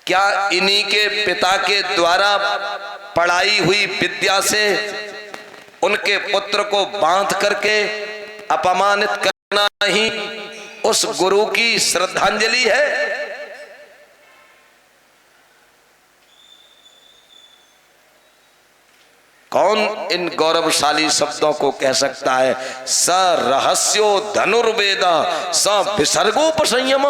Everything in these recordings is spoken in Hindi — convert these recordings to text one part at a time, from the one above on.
क्या इन्हीं के पिता के द्वारा पढ़ाई हुई विद्या से उनके पुत्र को बांध करके अपमानित करना ही उस गुरु की श्रद्धांजलि है? कौन इन गौरवशाली शब्दों को कह सकता है? स रहस्यो धनुर्वेदा स विसर्गोपसंयम।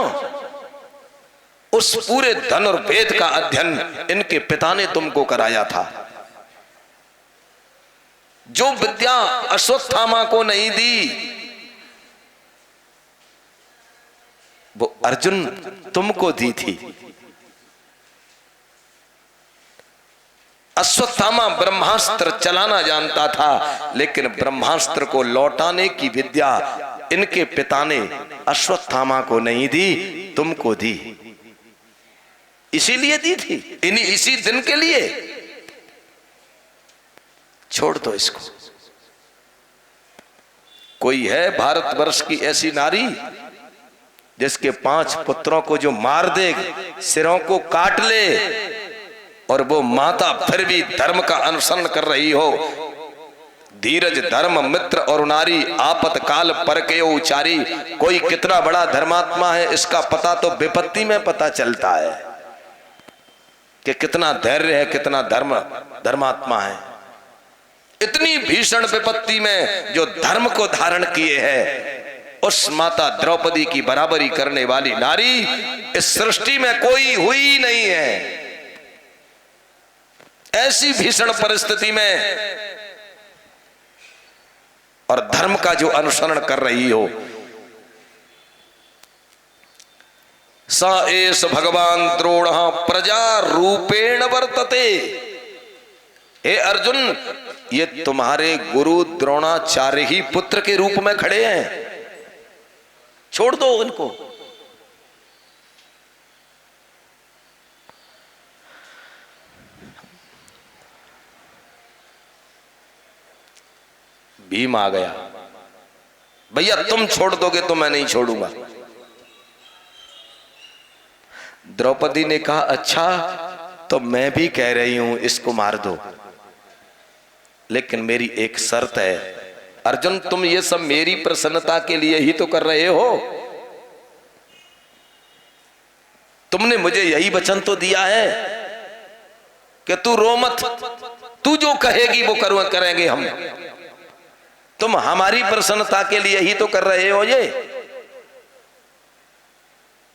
उस पूरे धनुर्वेद का अध्ययन इनके पिता ने तुमको कराया था। जो विद्या अश्वत्थामा को नहीं दी वो अर्जुन तुमको दी थी। अश्वत्थामा ब्रह्मास्त्र चलाना जानता था, लेकिन ब्रह्मास्त्र को लौटाने की विद्या इनके पिता ने अश्वत्थामा को नहीं दी, तुमको दी। इसीलिए दी थी, इसी दिन के लिए। छोड़ दो इसको। कोई है भारतवर्ष की ऐसी नारी जिसके 5 पुत्रों को जो मार दे, सिरों को काट ले, और वो माता फिर भी धर्म का अनुसरण कर रही हो? धीरज धर्म मित्र और नारी आपतकाल पर के उचारी। कोई कितना बड़ा धर्मात्मा है इसका पता तो विपत्ति में पता चलता है कि कितना धैर्य है, कितना धर्मात्मा है। इतनी भीषण विपत्ति में जो धर्म को धारण किए है, उस माता द्रौपदी की बराबरी करने वाली नारी इस सृष्टि में कोई हुई नहीं है। ऐसी भीषण परिस्थिति में और धर्म का जो अनुसरण कर रही हो। स एष भगवान द्रोण प्रजा रूपेण वर्तते। हे अर्जुन, ये तुम्हारे गुरु द्रोणाचार्य ही पुत्र के रूप में खड़े हैं। छोड़ दो इनको। भीम आ गया, भैया तुम छोड़ दोगे तो मैं नहीं छोड़ूंगा। द्रौपदी ने कहा अच्छा तो मैं भी कह रही हूं इसको मार दो, लेकिन मेरी एक शर्त है। अर्जुन, तुम ये सब मेरी प्रसन्नता के लिए ही तो कर रहे हो। तुमने मुझे यही वचन तो दिया है कि तू रो मत, तू जो कहेगी वो करेंगे हम। तुम हमारी प्रसन्नता के लिए ही तो कर रहे हो ये।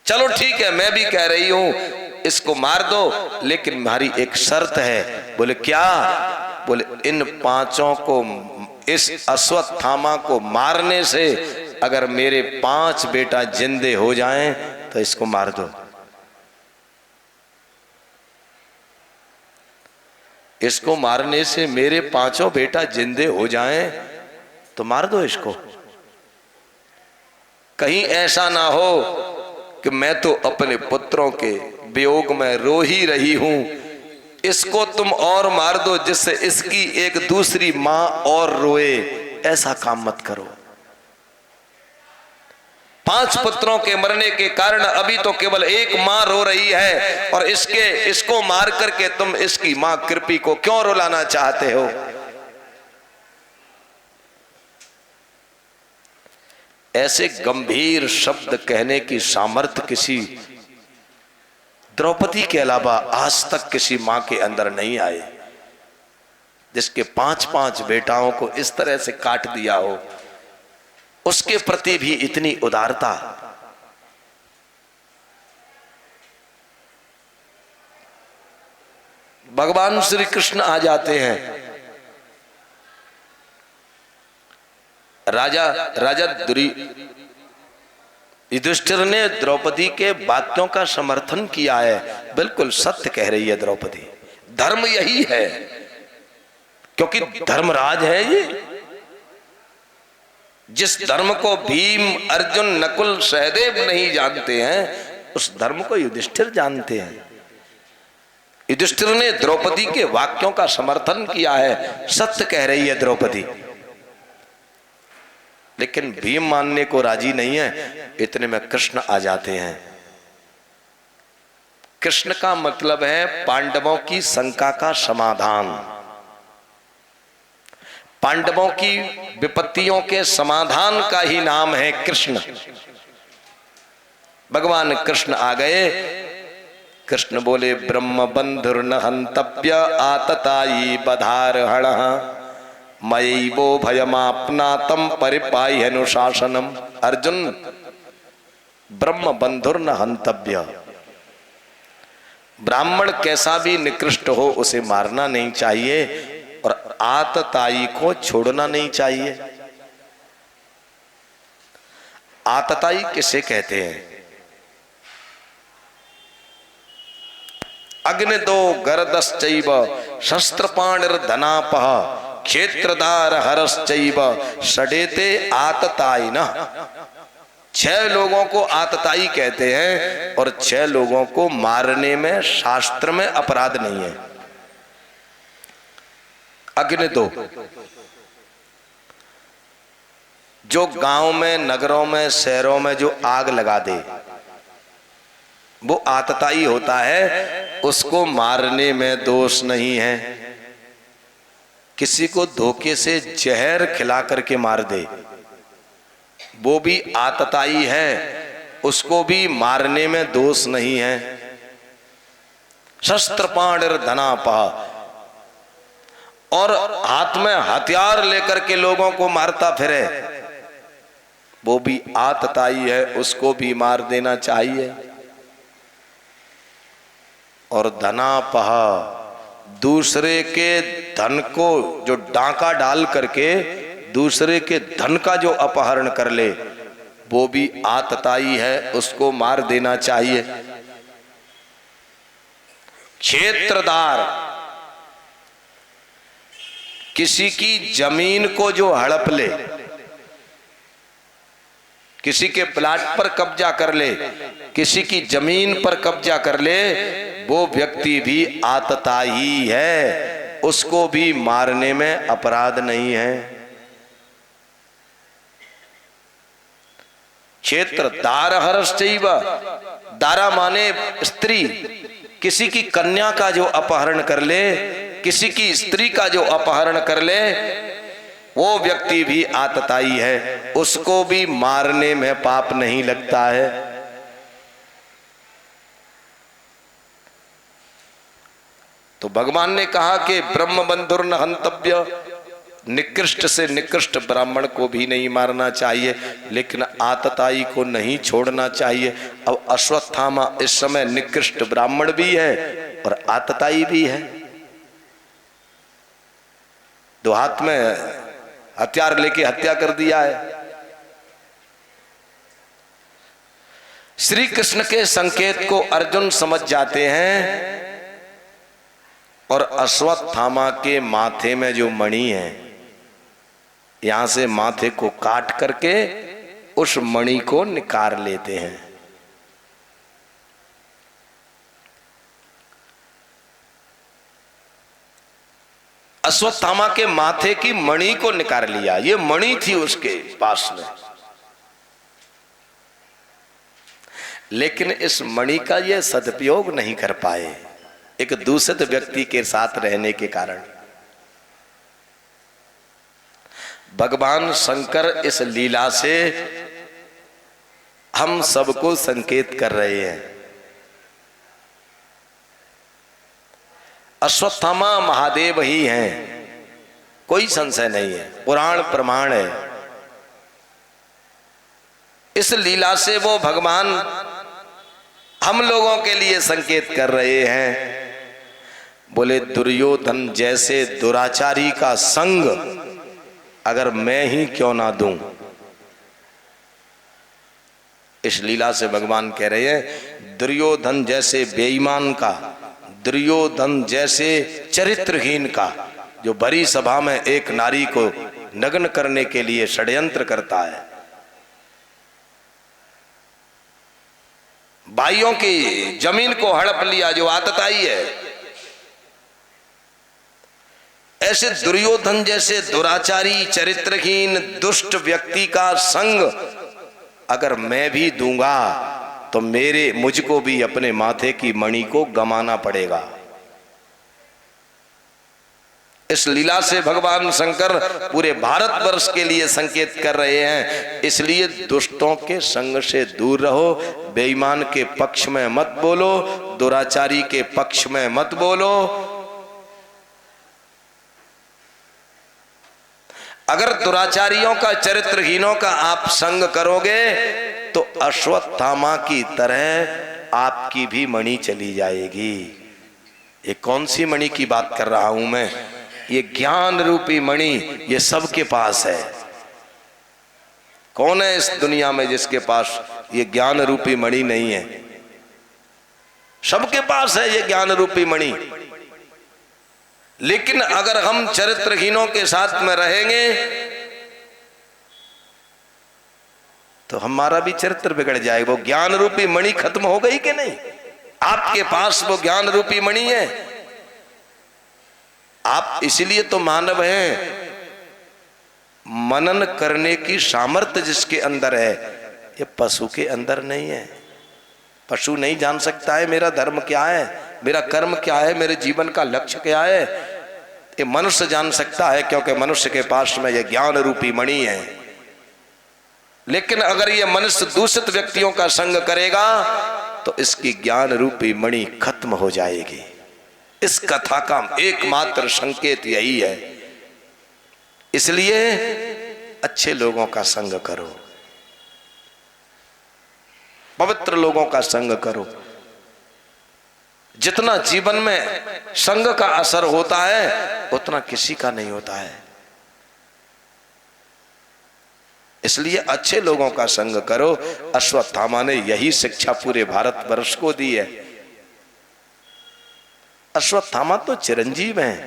चलो ठीक है, मैं भी कह रही हूं इसको मार दो, लेकिन हमारी एक शर्त है। बोले क्या? बोले इन 5 को, इस अश्वत्थामा को मारने से अगर मेरे 5 बेटा जिंदे हो जाएं तो इसको मार दो। इसको मारने से मेरे 5 बेटा जिंदे हो जाएं तो मार दो इसको। कहीं ऐसा ना हो कि मैं तो अपने पुत्रों के वियोग में रो ही रही हूं, इसको तुम और मार दो जिससे इसकी एक दूसरी मां और रोए। ऐसा काम मत करो। 5 पुत्रों के मरने के कारण अभी तो केवल एक मां रो रही है, और इसको मार करके तुम इसकी मां कृपी को क्यों रुलाना चाहते हो? ऐसे गंभीर शब्द कहने की सामर्थ्य किसी द्रौपदी के अलावा आज तक किसी मां के अंदर नहीं आए, जिसके 5-5 बेटाओं को इस तरह से काट दिया हो। उसके प्रति भी इतनी उदारता। भगवान श्री कृष्ण आ जाते हैं। राजा युधिष्ठिर ने द्रौपदी के वाक्यों का समर्थन किया है। बिल्कुल सत्य कह रही है द्रौपदी। धर्म यही है, क्योंकि धर्मराज है ये। जिस धर्म को भीम अर्जुन नकुल सहदेव नहीं जानते हैं, उस धर्म को युधिष्ठिर जानते हैं। युधिष्ठिर ने द्रौपदी के वाक्यों का समर्थन किया है। सत्य कह रही है द्रौपदी, लेकिन भीम मानने को राजी नहीं है। इतने में कृष्ण आ जाते हैं। कृष्ण का मतलब है पांडवों की शंका का समाधान, पांडवों की विपत्तियों के समाधान का ही नाम है कृष्ण। भगवान कृष्ण आ गए। कृष्ण बोले ब्रह्म बंधुर्न हंतव्य आतताई बधारहण मयैवो भयमाप्नातम परिपाह्य अनुशासनम। अर्जुन, ब्रह्म बंधुर्न हंतव्य, ब्राह्मण कैसा भी निकृष्ट हो उसे मारना नहीं चाहिए और आतताई को छोड़ना नहीं चाहिए। आतताई किसे कहते हैं? अग्निदो गरदश्चैव शस्त्रपाणिर्धनापः क्षेत्रदार हरश्चैव षडेते आततायिनः। 6 लोगों को आतताई कहते हैं और 6 लोगों को मारने में शास्त्र में अपराध नहीं है। अग्निदो, जो गांव में, नगरों में, शहरों में जो आग लगा दे वो आतताई होता है, उसको मारने में दोष नहीं है। किसी को धोखे से जहर खिला करके मार दे वो भी आतताई है, उसको भी मारने में दोष नहीं है। शस्त्रपाणिर धनापा, और हाथ में हथियार लेकर के लोगों को मारता फिरे वो भी आतताई है, उसको भी मार देना चाहिए। और धनापह, दूसरे के धन को जो डांका डाल करके दूसरे के धन का जो अपहरण कर ले वो भी आतताई है, उसको मार देना चाहिए। क्षेत्रदार, किसी की जमीन को जो हड़प ले, किसी के प्लाट पर कब्जा कर ले, किसी की जमीन पर कब्जा कर ले, वो व्यक्ति भी आतताई है, उसको भी मारने में अपराध नहीं है। क्षेत्र दारहरश्चैव, दारा माने स्त्री, किसी की कन्या का जो अपहरण कर ले, किसी की स्त्री का जो अपहरण कर ले वो व्यक्ति भी आतताई है, उसको भी मारने में पाप नहीं लगता है। तो भगवान ने कहा कि ब्रह्म बंधुर्न हंतव्य, निकृष्ट से निकृष्ट ब्राह्मण को भी नहीं मारना चाहिए, लेकिन आतताई को नहीं छोड़ना चाहिए। अब अश्वत्थामा इस समय निकृष्ट ब्राह्मण भी है और आतताई भी है। 2 हाथ में हथियार लेके हत्या कर दिया है। श्री कृष्ण के संकेत को अर्जुन समझ जाते हैं और अश्वत्थामा के माथे में जो मणि है, यहां से माथे को काट करके उस मणि को निकाल लेते हैं। अश्वत्थामा के माथे की मणि को निकाल लिया, ये मणि थी उसके पास में, लेकिन इस मणि का ये सदुपयोग नहीं कर पाए एक दूषित व्यक्ति के साथ रहने के कारण। भगवान शंकर इस लीला से हम सबको संकेत कर रहे हैं। अश्वत्थामा महादेव ही हैं, कोई संशय नहीं है, पुराण प्रमाण है। इस लीला से वो भगवान हम लोगों के लिए संकेत कर रहे हैं। बोले दुर्योधन जैसे दुराचारी का संग अगर मैं ही क्यों ना दूं। इस लीला से भगवान कह रहे हैं दुर्योधन जैसे बेईमान का, दुर्योधन जैसे चरित्रहीन का, जो भरी सभा में एक नारी को नग्न करने के लिए षड्यंत्र करता है, भाइयों की जमीन को हड़प लिया, जो आतताई है, ऐसे दुर्योधन जैसे दुराचारी चरित्रहीन दुष्ट व्यक्ति का संग अगर मैं भी दूंगा तो मुझको भी अपने माथे की मणि को गमाना पड़ेगा। इस लीला से भगवान शंकर पूरे भारतवर्ष के लिए संकेत कर रहे हैं। इसलिए दुष्टों के संग से दूर रहो, बेईमान के पक्ष में मत बोलो, दुराचारी के पक्ष में मत बोलो। अगर दुराचारियों का, चरित्रहीनों का आप संग करोगे तो अश्वत्थामा की तरह आपकी भी मणि चली जाएगी। ये कौन सी मणि की बात कर रहा हूं मैं? ये ज्ञान रूपी मणि, ये सबके पास है। कौन है इस दुनिया में जिसके पास ये ज्ञान रूपी मणि नहीं है? सबके पास है ये ज्ञान रूपी मणि। लेकिन अगर हम चरित्रहीनों के साथ में रहेंगे तो हमारा भी चरित्र बिगड़ जाएगा। वो ज्ञान रूपी मणि खत्म हो गई कि नहीं? आपके पास वो ज्ञान रूपी मणि है। आप इसलिए तो मानव हैं, मनन करने की सामर्थ्य जिसके अंदर है, ये पशु के अंदर नहीं है। पशु नहीं जान सकता है मेरा धर्म क्या है, मेरा कर्म क्या है, मेरे जीवन का लक्ष्य क्या है। ये मनुष्य जान सकता है, क्योंकि मनुष्य के पास में ये ज्ञान रूपी मणि है। लेकिन अगर ये मनुष्य दूषित व्यक्तियों का संग करेगा तो इसकी ज्ञान रूपी मणि खत्म हो जाएगी। इस कथा का एकमात्र संकेत यही है। इसलिए अच्छे लोगों का संग करो, पवित्र लोगों का संग करो। जितना जीवन में संग का असर होता है उतना किसी का नहीं होता है। इसलिए अच्छे लोगों का संग करो। अश्वत्थामा ने यही शिक्षा पूरे भारतवर्ष को दी है। अश्वत्थामा तो चिरंजीव हैं।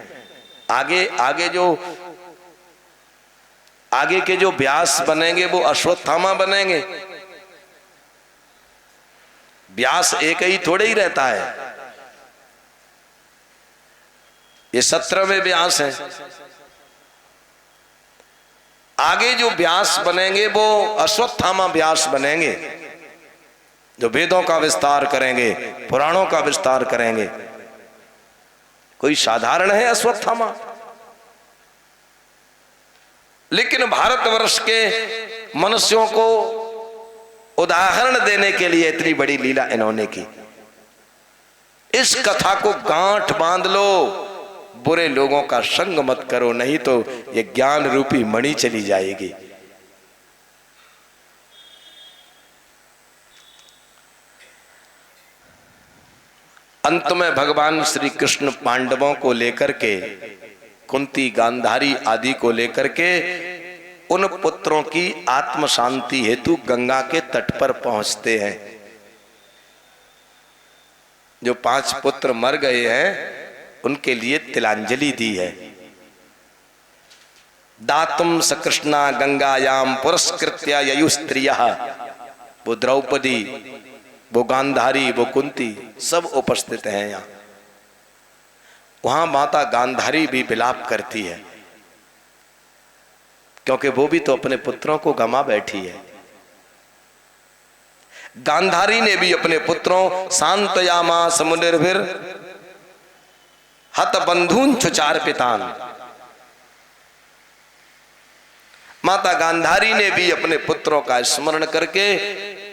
आगे के जो व्यास बनेंगे वो अश्वत्थामा बनेंगे। व्यास एक ही थोड़े ही रहता है। ये 17वें व्यास हैं। आगे जो व्यास बनेंगे वो अश्वत्थामा व्यास बनेंगे, जो वेदों का विस्तार करेंगे, पुराणों का विस्तार करेंगे। कोई साधारण है अश्वत्थामा? लेकिन भारतवर्ष के मनुष्यों को उदाहरण देने के लिए इतनी बड़ी लीला इन्होंने की। इस कथा को गांठ बांध लो, बुरे लोगों का संग मत करो, नहीं तो ये ज्ञान रूपी मणि चली जाएगी। अंत में भगवान श्री कृष्ण पांडवों को लेकर के, कुंती, गांधारी आदि को लेकर के उन पुत्रों की आत्म शांति हेतु गंगा के तट पर पहुंचते हैं। जो 5 पुत्र मर गए हैं उनके लिए तिलांजलि दी है। दातुम सकृष्णा गंगायाम पुरस्कृत्य ययुस्त्रियः, वो द्रौपदी, वो गांधारी, वो कुंती सब उपस्थित हैं यहाँ। वहां माता गांधारी भी विलाप करती है, क्योंकि वो भी तो अपने पुत्रों को गमा बैठी है। गांधारी ने भी अपने पुत्रों शांतयामा समुनिर्भिर हत बंधून छुचार पितान, माता गांधारी ने भी अपने पुत्रों का स्मरण करके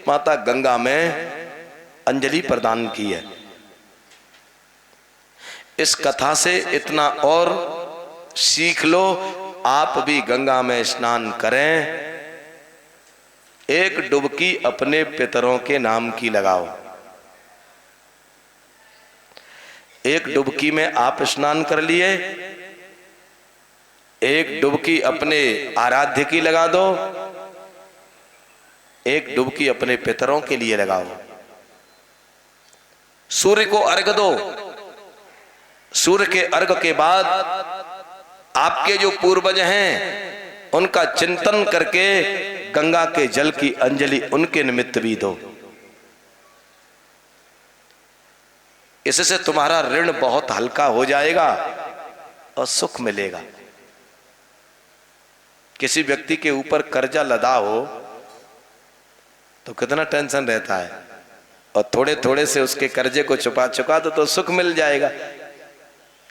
माता गंगा में अंजलि प्रदान की है। इस कथा से इतना और सीख लो, आप भी गंगा में स्नान करें, एक डुबकी अपने पितरों के नाम की लगाओ। एक डुबकी में आप स्नान कर लिए, एक डुबकी अपने आराध्य की लगा दो, एक डुबकी अपने पितरों के लिए लगाओ। सूर्य को अर्घ दो। सूर्य के अर्घ के बाद आपके जो पूर्वज हैं उनका चिंतन करके गंगा के जल की अंजलि उनके निमित्त भी दो। इससे तुम्हारा ऋण बहुत हल्का हो जाएगा और सुख मिलेगा। किसी व्यक्ति के ऊपर कर्जा लदा हो तो कितना टेंशन रहता है, और थोड़े थोड़े से उसके कर्जे को चुका दो तो सुख मिल जाएगा।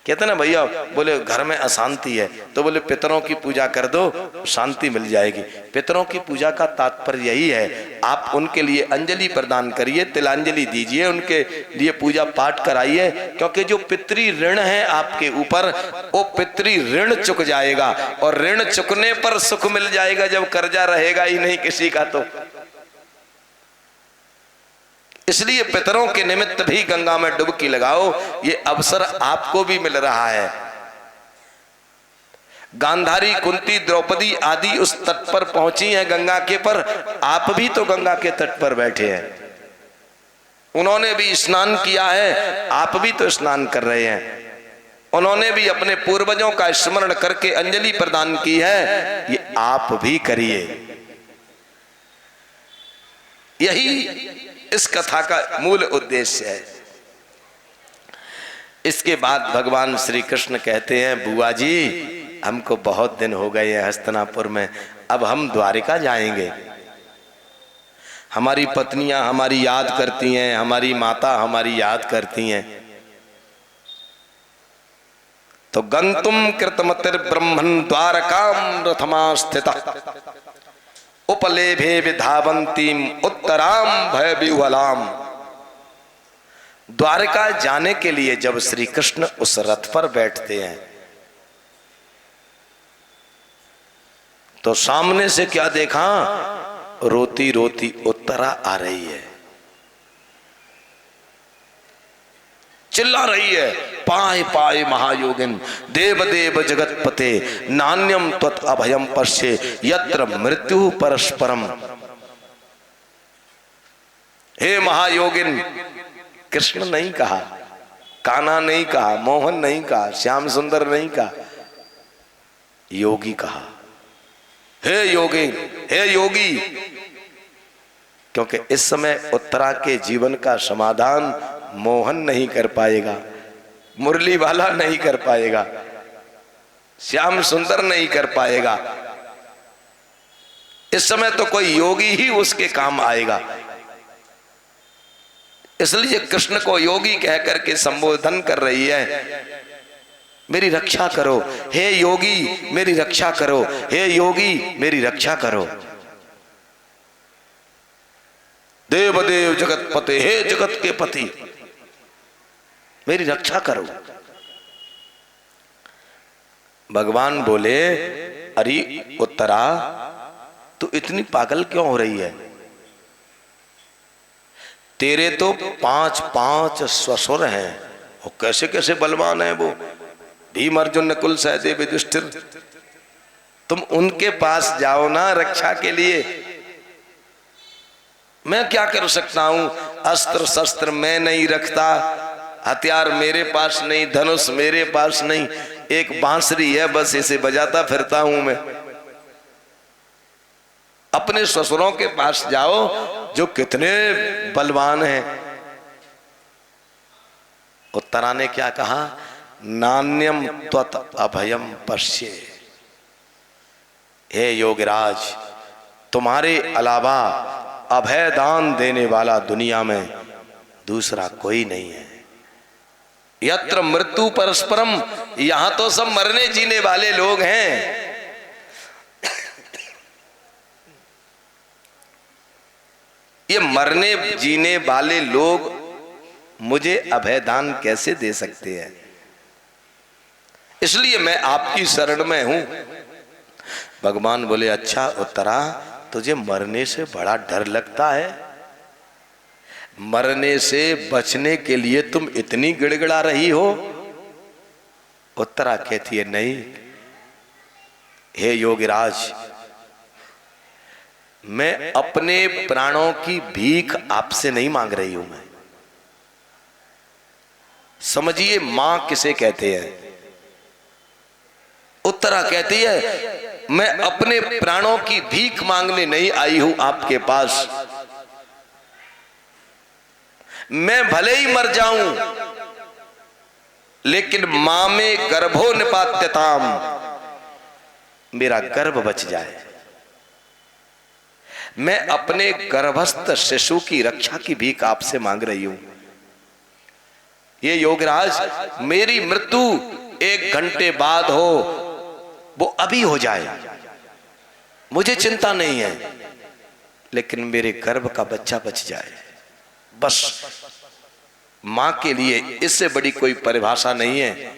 कहते ना भैया, बोले घर में अशांति है तो बोले पितरों की पूजा कर दो, शांति मिल जाएगी। पितरों की पूजा का तात्पर्य यही है, आप उनके लिए अंजलि प्रदान करिए, तिलांजलि दीजिए, उनके लिए पूजा पाठ कराइए, क्योंकि जो पितृ ऋण है आपके ऊपर, वो पितृ ऋण चुक जाएगा, और ऋण चुकने पर सुख मिल जाएगा जब कर्जा रहेगा ही नहीं किसी का। तो इसलिए पितरों के निमित्त भी गंगा में डुबकी लगाओ, ये अवसर आपको भी मिल रहा है। गांधारी, कुंती, द्रौपदी आदि उस तट पर पहुंची हैं गंगा के पर, आप भी तो गंगा के तट पर बैठे हैं, उन्होंने भी स्नान किया है, आप भी तो स्नान कर रहे हैं, उन्होंने भी अपने पूर्वजों का स्मरण करके अंजलि प्रदान की है, ये आप भी करिए। यही इस कथा का मूल उद्देश्य है। इसके बाद भगवान श्री कृष्ण कहते हैं, बुआ जी हमको बहुत दिन हो गए हैं हस्तिनापुर में, अब हम द्वारिका जाएंगे। हमारी पत्नियां हमारी याद करती हैं, हमारी माता हमारी याद करती हैं। तो गंतुम कृतमतिर ब्रह्मन् द्वारकाम रथमा स्थिता उपलेभे विधावंतीम उत्तराम भय विह्वलाम। द्वारका जाने के लिए जब श्री कृष्ण उस रथ पर बैठते हैं तो सामने से क्या देखा, रोती रोती उत्तरा आ रही है, चिल्ला रही है, पाय पाय महायोगिन देव देव जगतपते नान्यम त्वत् अभयम पश्ये यत्र मृत्यु परस्परम। हे महायोगिन, कृष्ण नहीं कहा, कान्हा नहीं कहा, मोहन नहीं कहा, श्याम सुंदर नहीं कहा, योगी कहा। हे योगी, हे योगी, क्योंकि इस समय उत्तरा के जीवन का समाधान मोहन नहीं कर पाएगा, मुरली वाला नहीं कर पाएगा, श्याम सुंदर नहीं कर पाएगा। इस समय तो कोई योगी ही उसके काम आएगा। इसलिए कृष्ण को योगी कहकर के संबोधन कर रही है, मेरी रक्षा करो हे योगी, मेरी रक्षा करो हे योगी, मेरी रक्षा करो। देव देव जगतपते, हे जगत के पति, मेरी रक्षा करो। भगवान बोले, अरे उत्तरा तू इतनी पागल क्यों हो रही है? तेरे तो 5 ससुर हैं, वो कैसे कैसे बलवान है, वो भीम अर्जुन नकुल सहदेव युधिष्ठिर। तुम उनके पास जाओ ना रक्षा के लिए। मैं क्या कर सकता हूं? अस्त्र शस्त्र मैं नहीं रखता, हथियार मेरे पास नहीं, धनुष मेरे पास नहीं, एक बांसुरी है बस, इसे बजाता फिरता हूं मैं। अपने ससुरों के पास जाओ जो कितने बलवान हैं। उत्तरा ने क्या कहा? नान्यम त्वत् अभयम पश्ये। हे योगराज, तुम्हारे अलावा अभय दान देने वाला दुनिया में दूसरा कोई नहीं है। यत्र मृत्यु परस्परम, यहां तो सब मरने जीने वाले लोग हैं। ये मरने जीने वाले लोग मुझे अभयदान कैसे दे सकते हैं? इसलिए मैं आपकी शरण में हूं। भगवान बोले, अच्छा उत्तरा, तुझे मरने से बड़ा डर लगता है? मरने से बचने के लिए तुम इतनी गिड़गिड़ा रही हो? उत्तरा कहती है, नहीं हे योगीराज, मैं अपने प्राणों की भीख आपसे नहीं मांग रही हूं। मैं समझिए मां किसे कहते हैं। उत्तरा कहती है, मैं अपने प्राणों की भीख मांगने नहीं आई हूं आपके पास। मैं भले ही मर जाऊं, लेकिन मां में गर्भो निपात्यताम, मेरा गर्भ बच जाए। मैं अपने गर्भस्थ शिशु की रक्षा की भीख आपसे मांग रही हूं। ये योगराज मेरी मृत्यु 1 घंटे बाद हो, वो अभी हो जाए, मुझे चिंता नहीं है, लेकिन मेरे गर्भ का बच्चा बच जाए बस। मां के लिए इससे बड़ी कोई परिभाषा नहीं है।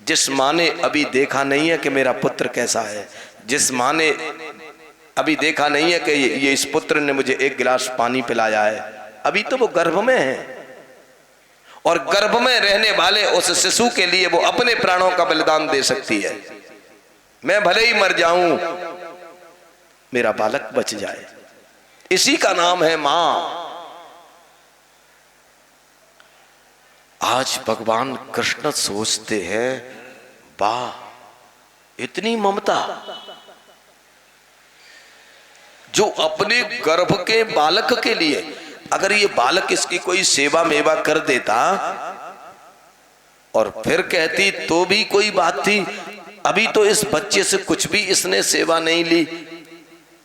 जिस मां ने अभी देखा नहीं है कि मेरा पुत्र कैसा है, जिस मां ने अभी देखा नहीं है कि ये इस पुत्र ने मुझे 1 गिलास पानी पिलाया है, अभी तो वो गर्भ में है। और गर्भ में रहने वाले उस शिशु के लिए वो अपने प्राणों का बलिदान दे सकती है। मैं भले ही मर जाऊं, मेरा बालक बच जाए, इसी का नाम है मां। आज भगवान कृष्ण सोचते हैं, वाह इतनी ममता, जो अपने गर्भ के बालक के लिए, अगर ये बालक इसकी कोई सेवा मेवा कर देता और फिर कहती तो भी कोई बात थी, अभी तो इस बच्चे से कुछ भी इसने सेवा नहीं ली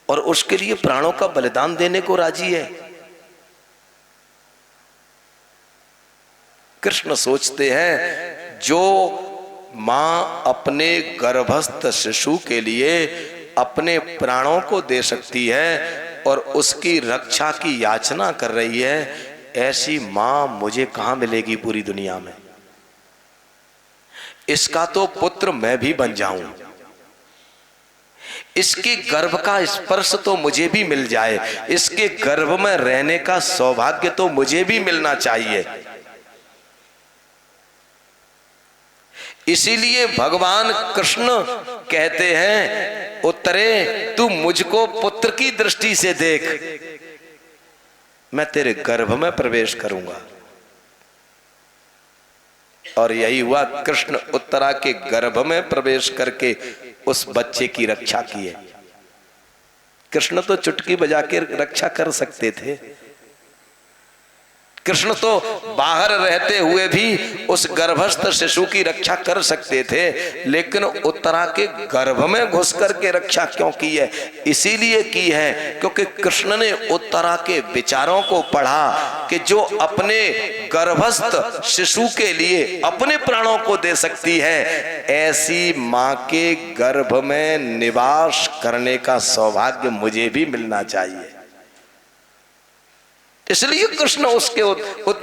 और उसके लिए प्राणों का बलिदान देने को राजी है। कृष्ण सोचते हैं, जो मां अपने गर्भस्थ शिशु के लिए अपने प्राणों को दे सकती है और उसकी रक्षा की याचना कर रही है, ऐसी मां मुझे कहां मिलेगी पूरी दुनिया में। इसका तो पुत्र मैं भी बन जाऊं, इसके गर्भ का स्पर्श तो मुझे भी मिल जाए, इसके गर्भ में रहने का सौभाग्य तो मुझे भी मिलना चाहिए। इसीलिए भगवान कृष्ण कहते हैं, उत्तरे तू मुझको पुत्र की दृष्टि से देख, मैं तेरे गर्भ में प्रवेश करूंगा। और यही हुआ, कृष्ण उत्तरा के गर्भ में प्रवेश करके उस बच्चे की रक्षा की है। कृष्ण तो चुटकी बजा के रक्षा कर सकते थे, कृष्ण तो बाहर रहते हुए भी उस गर्भस्थ शिशु की रक्षा कर सकते थे, लेकिन उत्तरा के गर्भ में घुस करके रक्षा क्यों की है? इसीलिए की है क्योंकि कृष्ण ने उत्तरा के विचारों को पढ़ा कि जो अपने गर्भस्थ शिशु के लिए अपने प्राणों को दे सकती है, ऐसी मां के गर्भ में निवास करने का सौभाग्य मुझे भी मिलना चाहिए। इसलिए कृष्ण उसके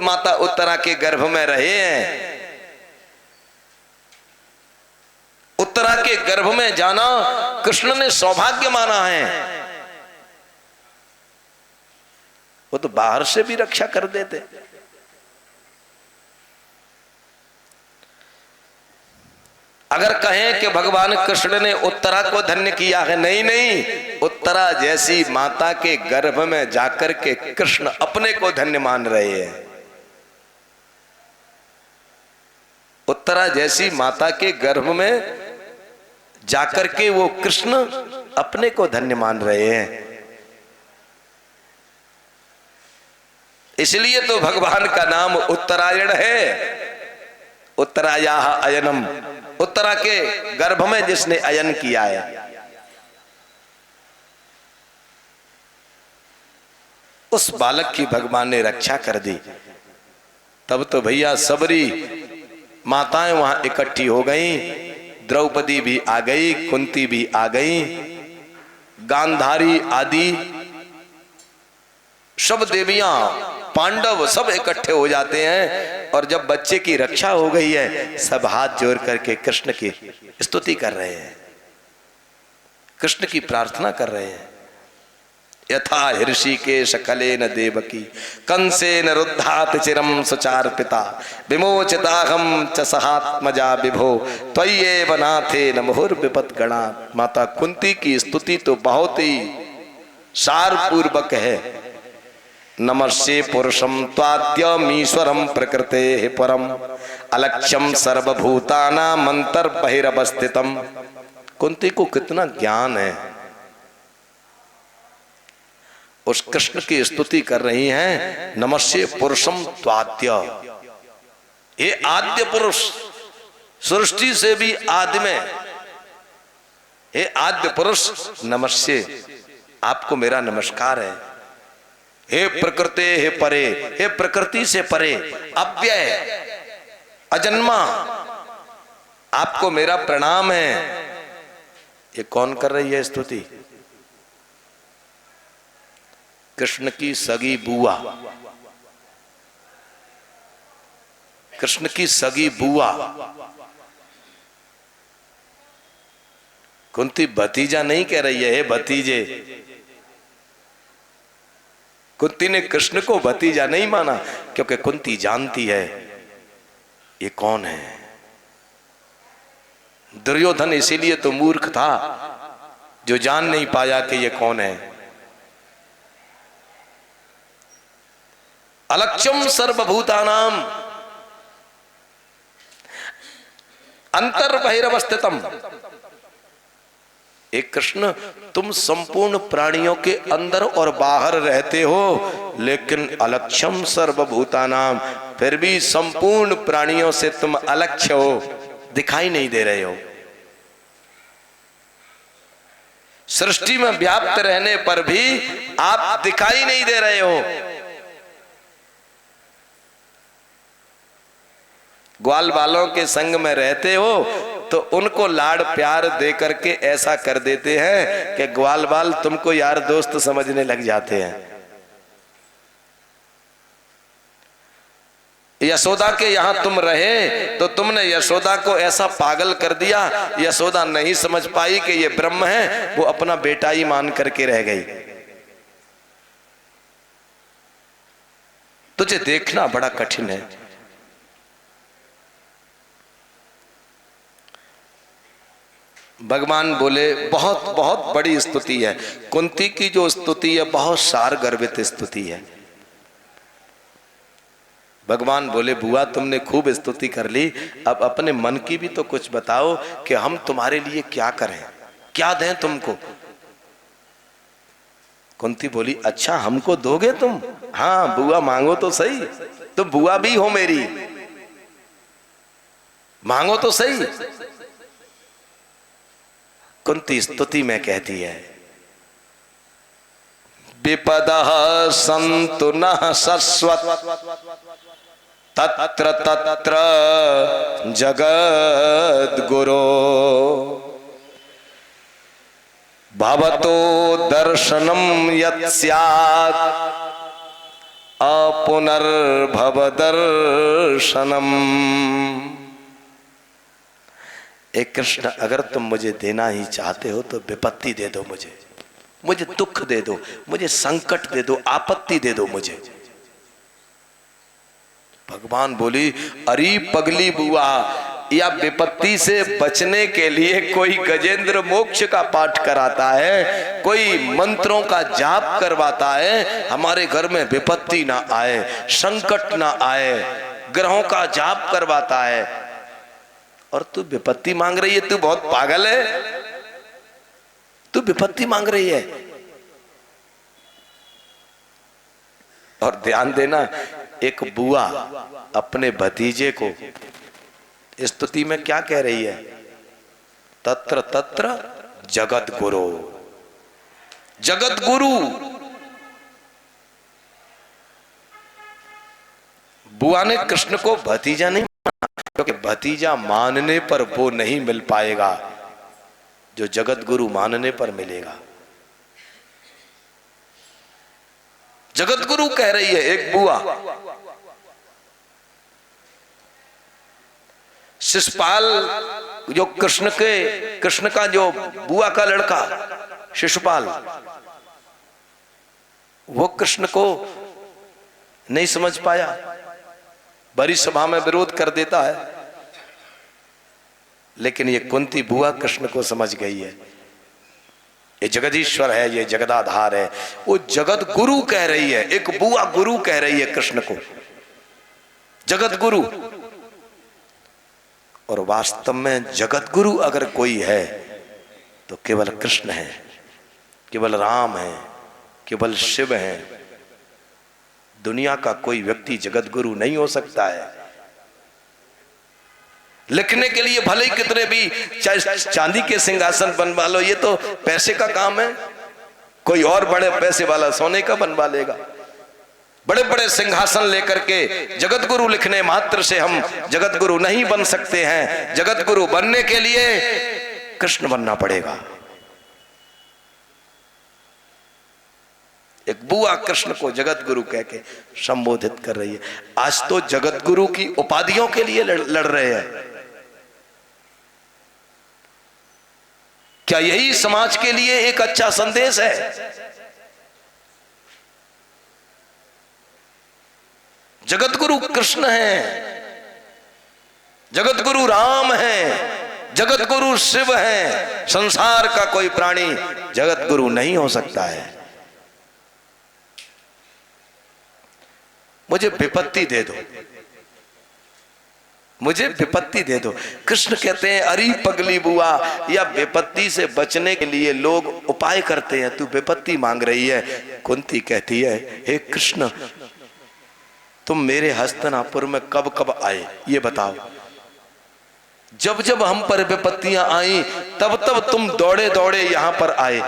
माता उत्तरा के गर्भ में रहे हैं। उत्तरा के गर्भ में जाना कृष्ण ने सौभाग्य माना है। वो तो बाहर से भी रक्षा कर देते। अगर कहें कि भगवान कृष्ण ने उत्तरा को धन्य किया है, नहीं नहीं, उत्तरा जैसी माता के गर्भ में जाकर के कृष्ण अपने को धन्य मान रहे हैं। उत्तरा जैसी माता के गर्भ में जाकर के वो कृष्ण अपने को धन्य मान रहे हैं। इसलिए तो भगवान का नाम उत्तरायण है। उत्तरायाः अयनम, उत्तरा के गर्भ में जिसने अयन किया है, उस बालक की भगवान ने रक्षा कर दी। तब तो भैया सबरी माताएं वहां इकट्ठी हो गईं, द्रौपदी भी आ गई, कुंती भी आ गई, गांधारी आदि सब देवियां, पांडव सब इकट्ठे हो जाते हैं। और जब बच्चे की रक्षा हो गई है, सब हाथ जोड़ करके कृष्ण की स्तुति कर रहे हैं, कृष्ण की प्रार्थना कर रहे हैं। यथा हृषिकेश कलेन देवकी कंसेन रुद्धात चिरम सुचार पिता विमोचिताहम च सहात्मजा विभो त्वय्येव नाथेन मुहुर्विपत् गणात्। माता कुंती की स्तुति तो बहुत ही सार पूर्वक है। नमस्ये पुरुषम त्वाद्यमीश्वरम प्रकृते परम अलक्ष्यम सर्वभूतानां अंतर्बहिरवस्थितम। कुंती को कितना ज्ञान है, उस कृष्ण की स्तुति कर रही हैं। नमस्ये पुरुषम त्वाद्य, ये आद्य पुरुष, सृष्टि से भी आदि में, हे आद्य पुरुष नमस्ये, आपको मेरा नमस्कार है। हे प्रकृति हे परे, हे प्रकृति से परे, अव्यय अजन्मा, आपको मेरा प्रणाम है। ये कौन कर रही है स्तुति? कृष्ण की सगी बुआ, कृष्ण की सगी बुआ। कुंती भतीजा नहीं कह रही है, हे भतीजे। कुंती ने कृष्ण को भतीजा नहीं माना, क्योंकि कुंती जानती है ये कौन है। दुर्योधन इसीलिए तो मूर्ख था, जो जान नहीं पाया कि ये कौन है। अलक्ष्यम सर्वभूतानाम अंतर बहिरवस्थितम। एक कृष्ण, तुम संपूर्ण प्राणियों के अंदर और बाहर रहते हो, लेकिन अलक्ष्यम सर्वभूतानाम, फिर भी संपूर्ण प्राणियों से तुम अलक्ष्य हो, दिखाई नहीं दे रहे हो। सृष्टि में व्याप्त रहने पर भी आप दिखाई नहीं दे रहे हो। ग्वाल बालों के संग में रहते हो तो उनको लाड़ प्यार दे करके ऐसा कर देते हैं कि ग्वाल बाल तुमको यार दोस्त समझने लग जाते हैं। यशोदा के यहां तुम रहे तो तुमने यशोदा को ऐसा पागल कर दिया, यशोदा नहीं समझ पाई कि ये ब्रह्म है, वो अपना बेटा ही मान करके रह गई। तुझे देखना बड़ा कठिन है। भगवान बोले बहुत बहुत बड़ी स्तुति है। कुंती की जो स्तुति है बहुत सार गर्भित स्तुति है। भगवान बोले बुआ तुमने खूब स्तुति कर ली, अब अपने मन की भी तो कुछ बताओ कि हम तुम्हारे लिए क्या करें, क्या दें तुमको। कुंती बोली अच्छा हमको दोगे तुम? हाँ बुआ मांगो तो सही, तुम बुआ भी हो मेरी, मांगो तो सही। कुंती स्तुति में कहती है विपदः सन्तु नः शश्वत् तत्र तत्र जगद्गुरो भवतो दर्शनं यत् स्यात् अपुनर्भव दर्शनम्। एक कृष्ण अगर तुम मुझे देना ही चाहते हो तो विपत्ति दे दो, मुझे दुख दे दो, मुझे संकट दे दो, आपत्ति दे दो मुझे। भगवान बोली अरे पगली बुआ, या विपत्ति से बचने के लिए कोई गजेंद्र मोक्ष का पाठ कराता है, कोई मंत्रों का जाप करवाता है, हमारे घर में विपत्ति ना आए, संकट ना आए, ग्रहों का जाप करवाता है, और तू विपत्ति मांग रही है? तू बहुत पागल है, तू विपत्ति मांग रही है। और ध्यान देना, एक बुआ अपने भतीजे को स्तुति में क्या कह रही है? तत्र तत्र जगत गुरु, जगत गुरु। बुआ ने कृष्ण को भतीजा नहीं माना, क्योंकि भतीजा मानने पर वो नहीं मिल पाएगा जो जगत गुरु मानने पर मिलेगा। जगत गुरु कह रही है एक बुआ। शिशुपाल जो कृष्ण का जो बुआ का लड़का शिशुपाल, वो कृष्ण को नहीं समझ पाया, बड़ी सभा में विरोध कर देता है। लेकिन ये कुंती बुआ कृष्ण को समझ गई है, ये जगदीश्वर है, ये जगदाधार है। वो जगत गुरु कह रही है, एक बुआ गुरु कह रही है कृष्ण को, जगत गुरु। और वास्तव में जगत गुरु अगर कोई है तो केवल कृष्ण है, केवल राम है, केवल शिव है। दुनिया का कोई व्यक्ति जगत गुरु नहीं हो सकता है। लिखने के लिए भले ही कितने भी चांदी के सिंहासन बनवा लो, ये तो पैसे का काम है। कोई और बड़े पैसे वाला सोने का बनवा लेगा। बड़े बड़े सिंहासन लेकर के जगत गुरु लिखने मात्र से हम जगत गुरु नहीं बन सकते हैं। जगत गुरु बनने के लिए कृष्ण बनना पड़ेगा। एक बुआ कृष्ण को जगत गुरु कह के संबोधित कर रही है। आज तो जगत गुरु की उपाधियों के लिए लड़ रहे हैं। क्या यही समाज के लिए एक अच्छा संदेश है? जगत गुरु कृष्ण है, जगत गुरु राम है, जगत गुरु शिव है। संसार का कोई प्राणी जगत गुरु नहीं हो सकता है। मुझे विपत्ति दे दो, मुझे विपत्ति दे दो। कृष्ण कहते हैं अरे पगली बुआ, या विपत्ति से बचने के लिए लोग उपाय करते हैं, तू विपत्ति मांग रही है। कुंती कहती है हे कृष्ण, तुम मेरे हस्तिनापुर में कब कब आए ये बताओ। जब जब हम पर विपत्तियां आई तब तब तुम दौड़े दौड़े यहां पर आए।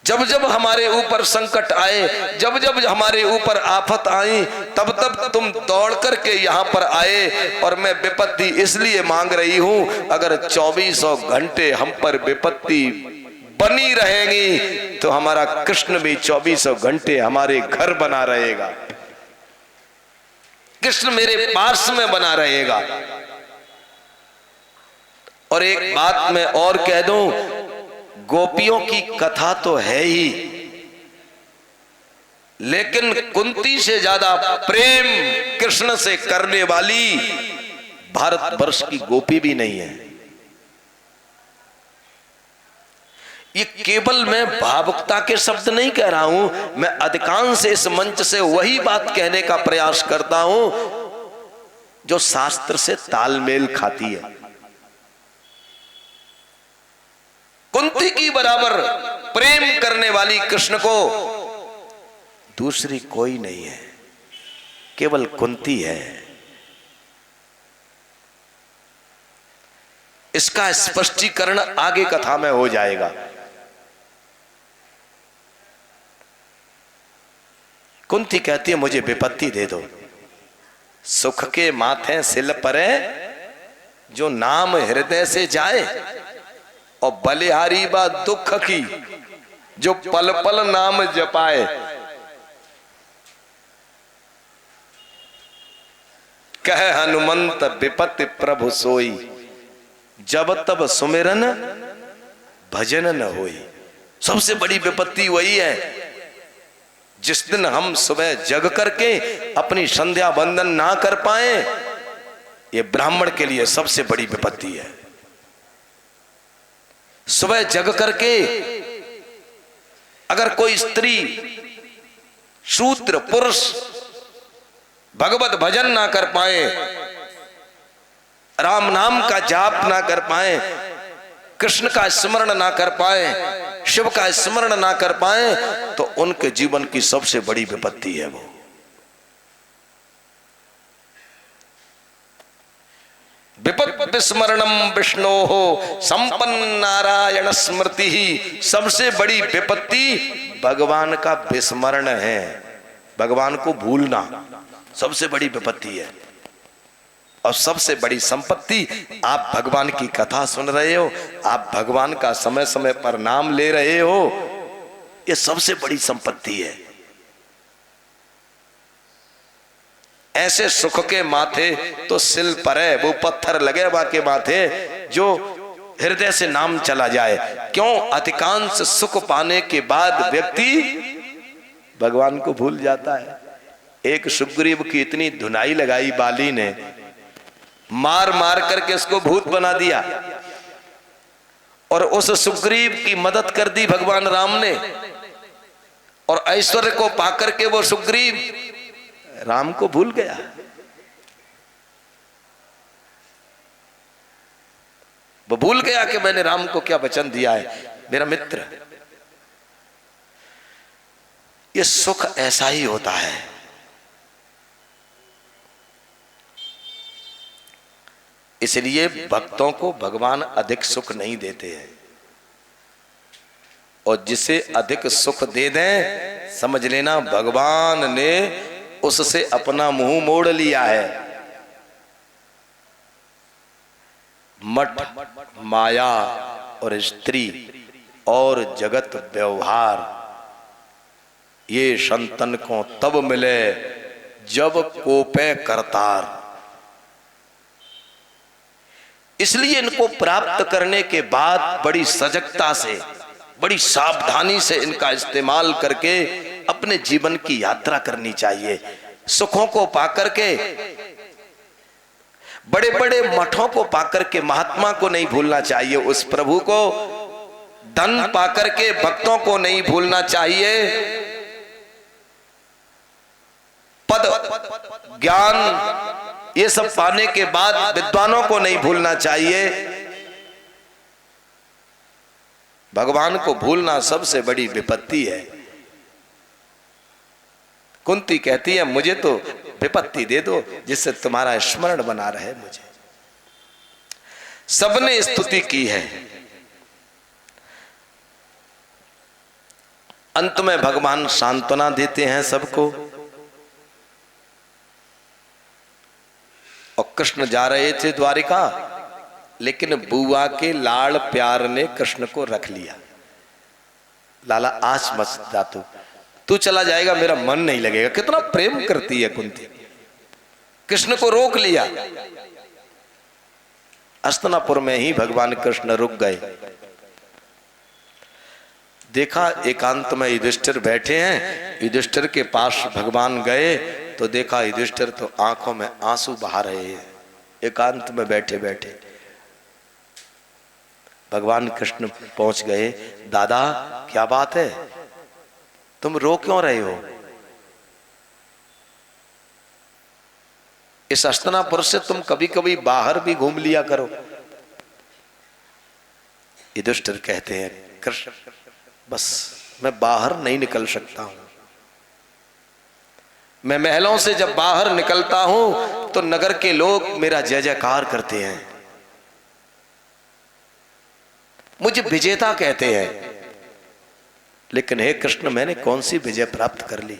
जब जब हमारे ऊपर संकट आए, जब जब हमारे ऊपर आफत आई, तब तब तुम दौड़ करके यहाँ पर आए। और मैं विपत्ति इसलिए मांग रही हूं, अगर 2400 घंटे हम पर विपत्ति बनी रहेगी तो हमारा कृष्ण भी 2400 घंटे हमारे घर बना रहेगा। कृष्ण मेरे पास में बना रहेगा। और एक बात मैं और कह दूं, गोपियों की कथा तो है ही, लेकिन कुंती से ज्यादा प्रेम कृष्ण से करने वाली भारतवर्ष की गोपी भी नहीं है। ये केवल मैं भावुकता के शब्द नहीं कह रहा हूं, मैं अधिकांश इस मंच से वही बात कहने का प्रयास करता हूं जो शास्त्र से तालमेल खाती है। कुंती की बराबर प्रेम करने वाली कृष्ण को दूसरी कोई नहीं है, केवल कुंती है। इसका स्पष्टीकरण आगे कथा में हो जाएगा। कुंती कहती है मुझे विपत्ति दे दो। सुख के माथे सिल परे, जो नाम हृदय से जाए, और बलिहारी बा दुख की, जो पल पल नाम जपाए। कहे हनुमंत विपत्ति प्रभु सोई, जब तब सुमिरन भजन न होई। सबसे बड़ी विपत्ति वही है जिस दिन हम सुबह जग करके अपनी संध्या वंदन ना कर पाए। ये ब्राह्मण के लिए सबसे बड़ी विपत्ति है। सुबह जग करके अगर कोई स्त्री, शूद्र, पुरुष भगवत भजन ना कर पाए, राम नाम का जाप ना कर पाए, कृष्ण का स्मरण ना कर पाए, शिव का स्मरण ना कर पाए, तो उनके जीवन की सबसे बड़ी विपत्ति है वो। विपत्ति स्मरणम विष्णो हो संपन्न नारायण स्मृति ही। सबसे बड़ी विपत्ति भगवान का विस्मरण है, भगवान को भूलना सबसे बड़ी विपत्ति है। और सबसे बड़ी संपत्ति, आप भगवान की कथा सुन रहे हो, आप भगवान का समय समय पर नाम ले रहे हो, ये सबसे बड़ी संपत्ति है। ऐसे सुख के माथे तो सिल पर है, वो पत्थर लगे बाके माथे जो हृदय से नाम चला जाए। क्यों? अधिकांश सुख पाने के बाद व्यक्ति भगवान को भूल जाता है। एक सुग्रीव की इतनी धुनाई लगाई बाली ने, मार मार करके उसको भूत बना दिया, और उस सुग्रीव की मदद कर दी भगवान राम ने, और ऐश्वर्य को पाकर के वो सुग्रीव राम को भूल गया। वो भूल गया कि मैंने राम को क्या वचन दिया है, मेरा मित्र। ये सुख ऐसा ही होता है। इसलिए भक्तों को भगवान अधिक सुख नहीं देते हैं। और जिसे अधिक सुख दे दें समझ लेना भगवान ने उससे अपना मुंह मोड़ लिया है। मठ, माया और स्त्री और जगत व्यवहार ये संतन को तब मिले जब कोपे करतार। इसलिए इनको प्राप्त करने के बाद बड़ी सजगता से, बड़ी सावधानी से इनका इस्तेमाल करके अपने जीवन की यात्रा करनी चाहिए। सुखों को पाकर के, बड़े बड़े मठों को पाकर के महात्मा को नहीं भूलना चाहिए, उस प्रभु को धन पाकर के भक्तों को नहीं भूलना चाहिए, पद ज्ञान ये सब पाने के बाद विद्वानों को नहीं भूलना चाहिए। भगवान को भूलना सबसे बड़ी विपत्ति है। कुंती कहती है मुझे तो विपत्ति दे दो जिससे तुम्हारा स्मरण बना रहे मुझे। सबने स्तुति की है। अंत में भगवान सांत्वना देते हैं सबको। और कृष्ण जा रहे थे द्वारिका, लेकिन बुआ के लाड़ प्यार ने कृष्ण को रख लिया। लाला आज मत जा, तू चला जाएगा मेरा मन नहीं लगेगा। कितना प्रेम करती है कुंती। कृष्ण को रोक लिया। हस्तिनापुर में ही भगवान कृष्ण रुक गए। देखा एकांत में युधिष्ठिर बैठे हैं। युधिष्ठिर के पास भगवान गए तो देखा युधिष्ठिर तो आंखों में आंसू बहा रहे हैं एकांत में बैठे बैठे। भगवान कृष्ण पहुंच गए। दादा क्या बात है, तुम रो क्यों रहे हो? इस हस्तिनापुर से तुम कभी कभी बाहर भी घूम लिया करो। युधिष्ठिर कहते हैं कृष्ण बस मैं बाहर नहीं निकल सकता हूं। मैं महलों से जब बाहर निकलता हूं तो नगर के लोग मेरा जय जयकार करते हैं, मुझे विजेता कहते हैं। लेकिन हे कृष्ण मैंने कौन सी विजय प्राप्त कर ली?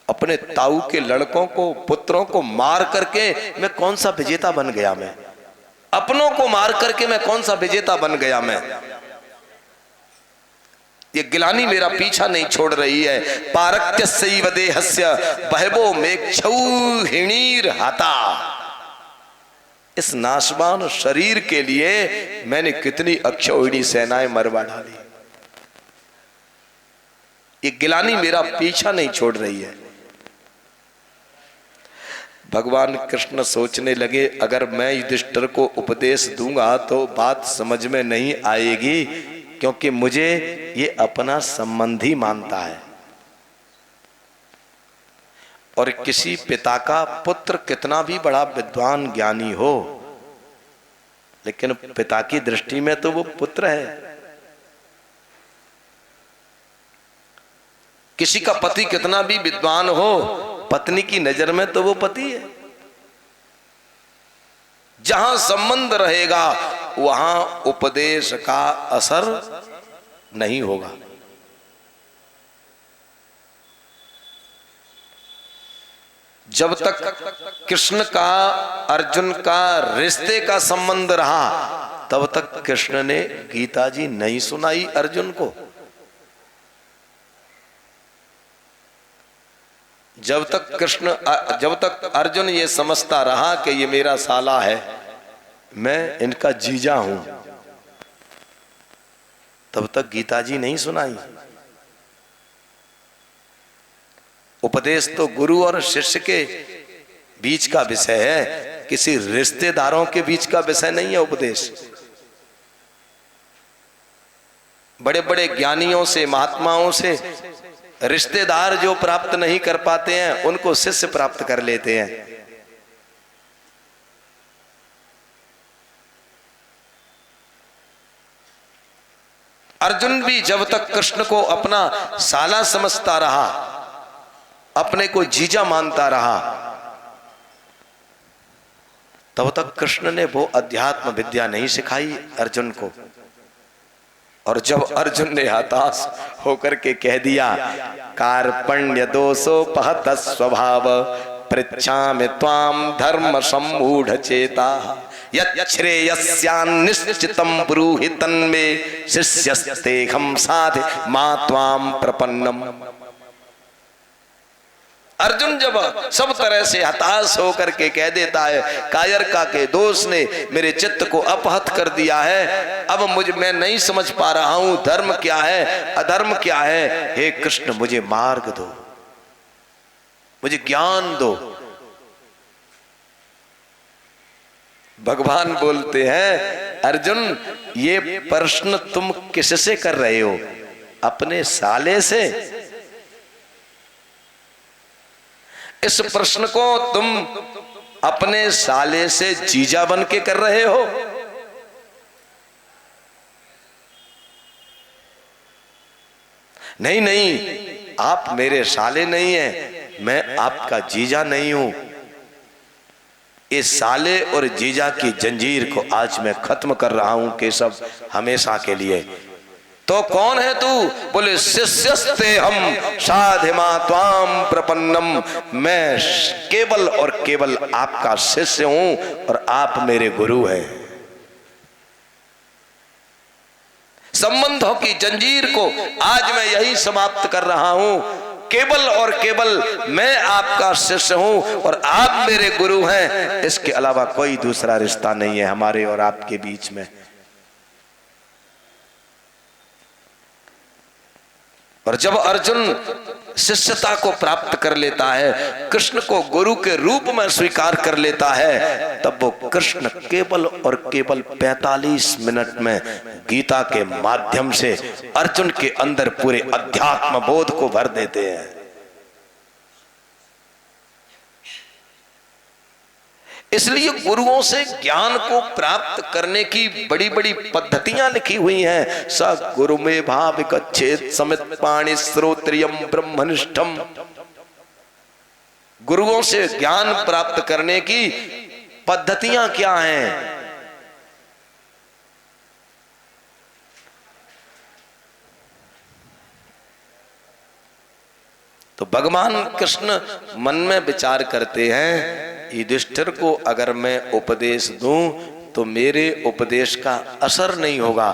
अपने ताऊ के लड़कों को, पुत्रों को मार करके मैं कौन सा विजेता बन गया? मैं अपनों को मार करके मैं कौन सा विजेता बन गया? मैं ये गिलानी मेरा पीछा नहीं छोड़ रही है। पारक्यस्यैव देहस्य बहवो मेक्षौ हिणीर हता। इस नाशवान शरीर के लिए मैंने कितनी अक्षौहिणी सेनाएं मरवा डाली। ये गिलानी मेरा पीछा नहीं छोड़ रही है। भगवान कृष्ण सोचने लगे अगर मैं युधिष्ठिर को उपदेश दूंगा तो बात समझ में नहीं आएगी, क्योंकि मुझे ये अपना संबंधी मानता है। और किसी पिता का पुत्र कितना भी बड़ा विद्वान ज्ञानी हो, लेकिन पिता की दृष्टि में तो वो पुत्र है। किसी का पति कितना भी विद्वान हो, पत्नी की नजर में तो वो पति है। जहां संबंध रहेगा वहां उपदेश का असर नहीं होगा। जब तक कृष्ण का अर्जुन का रिश्ते का संबंध रहा तब तक कृष्ण ने गीता जी नहीं सुनाई अर्जुन को। जब तक अर्जुन ये समझता रहा कि ये मेरा साला है, मैं इनका जीजा हूं, तब तक गीता जी नहीं सुनाई। उपदेश तो गुरु और शिष्य के बीच का विषय है, किसी रिश्तेदारों के बीच का विषय नहीं है उपदेश। बड़े बड़े ज्ञानियों से, महात्माओं से रिश्तेदार जो प्राप्त नहीं कर पाते हैं उनको शिष्य प्राप्त कर लेते हैं। अर्जुन भी जब तक कृष्ण को अपना साला समझता रहा, अपने को जीजा मानता रहा, तब तक कृष्ण ने वो अध्यात्म विद्या नहीं सिखाई अर्जुन को। और जब अर्जुन ने हताश होकर के कह दिया, कार्पण्य दोषोपहत स्वभाव पृच्छामि त्वाम धर्म सम्मूढ़ चेता यच्छ्रेयस्यान्निश्चितं ब्रूहि तन्मे शिष्यस्तेऽहं साधि मा त्वाम प्रपन्नम। अर्जुन जब सब तरह से हताश होकर के कह देता है, कायरता के दोष ने मेरे चित्त को अपहत कर दिया है, अब मैं नहीं समझ पा रहा हूं धर्म क्या है अधर्म क्या है, हे कृष्ण मुझे मार्ग दो, मुझे ज्ञान दो। भगवान बोलते हैं, अर्जुन ये प्रश्न तुम किससे कर रहे हो? अपने साले से? इस प्रश्न को तुम अपने साले से जीजा बन के कर रहे हो? नहीं नहीं, आप मेरे साले नहीं हैं, मैं आपका जीजा नहीं हूं। इस साले और जीजा की जंजीर को आज मैं खत्म कर रहा हूं केशव, हमेशा के लिए। तो कौन है तू? बोले शिष्यस्ते हम साधिमा त्वाम प्रपन्नम, मैं केवल और केवल आपका शिष्य हूं और आप मेरे गुरु हैं। संबंधों की जंजीर को आज मैं यही समाप्त कर रहा हूं, केवल और केवल मैं आपका शिष्य हूं और आप मेरे गुरु हैं, इसके अलावा कोई दूसरा रिश्ता नहीं है हमारे और आपके बीच में। और जब अर्जुन शिष्यता को प्राप्त कर लेता है, कृष्ण को गुरु के रूप में स्वीकार कर लेता है, तब वो कृष्ण केवल और केवल 45 मिनट में गीता के माध्यम से अर्जुन के अंदर पूरे अध्यात्म बोध को भर देते हैं। इसलिए गुरुओं से ज्ञान को प्राप्त करने की बड़ी बड़ी पद्धतियां लिखी हुई हैं। स गुरु में भाव गच्छेत समित पाणि श्रोत्रियम ब्रह्मनिष्ठम। गुरुओं से ज्ञान प्राप्त करने की पद्धतियां क्या हैं? तो भगवान कृष्ण मन में विचार करते हैं, युधिष्ठिर को अगर मैं उपदेश दूं तो मेरे उपदेश का असर नहीं होगा,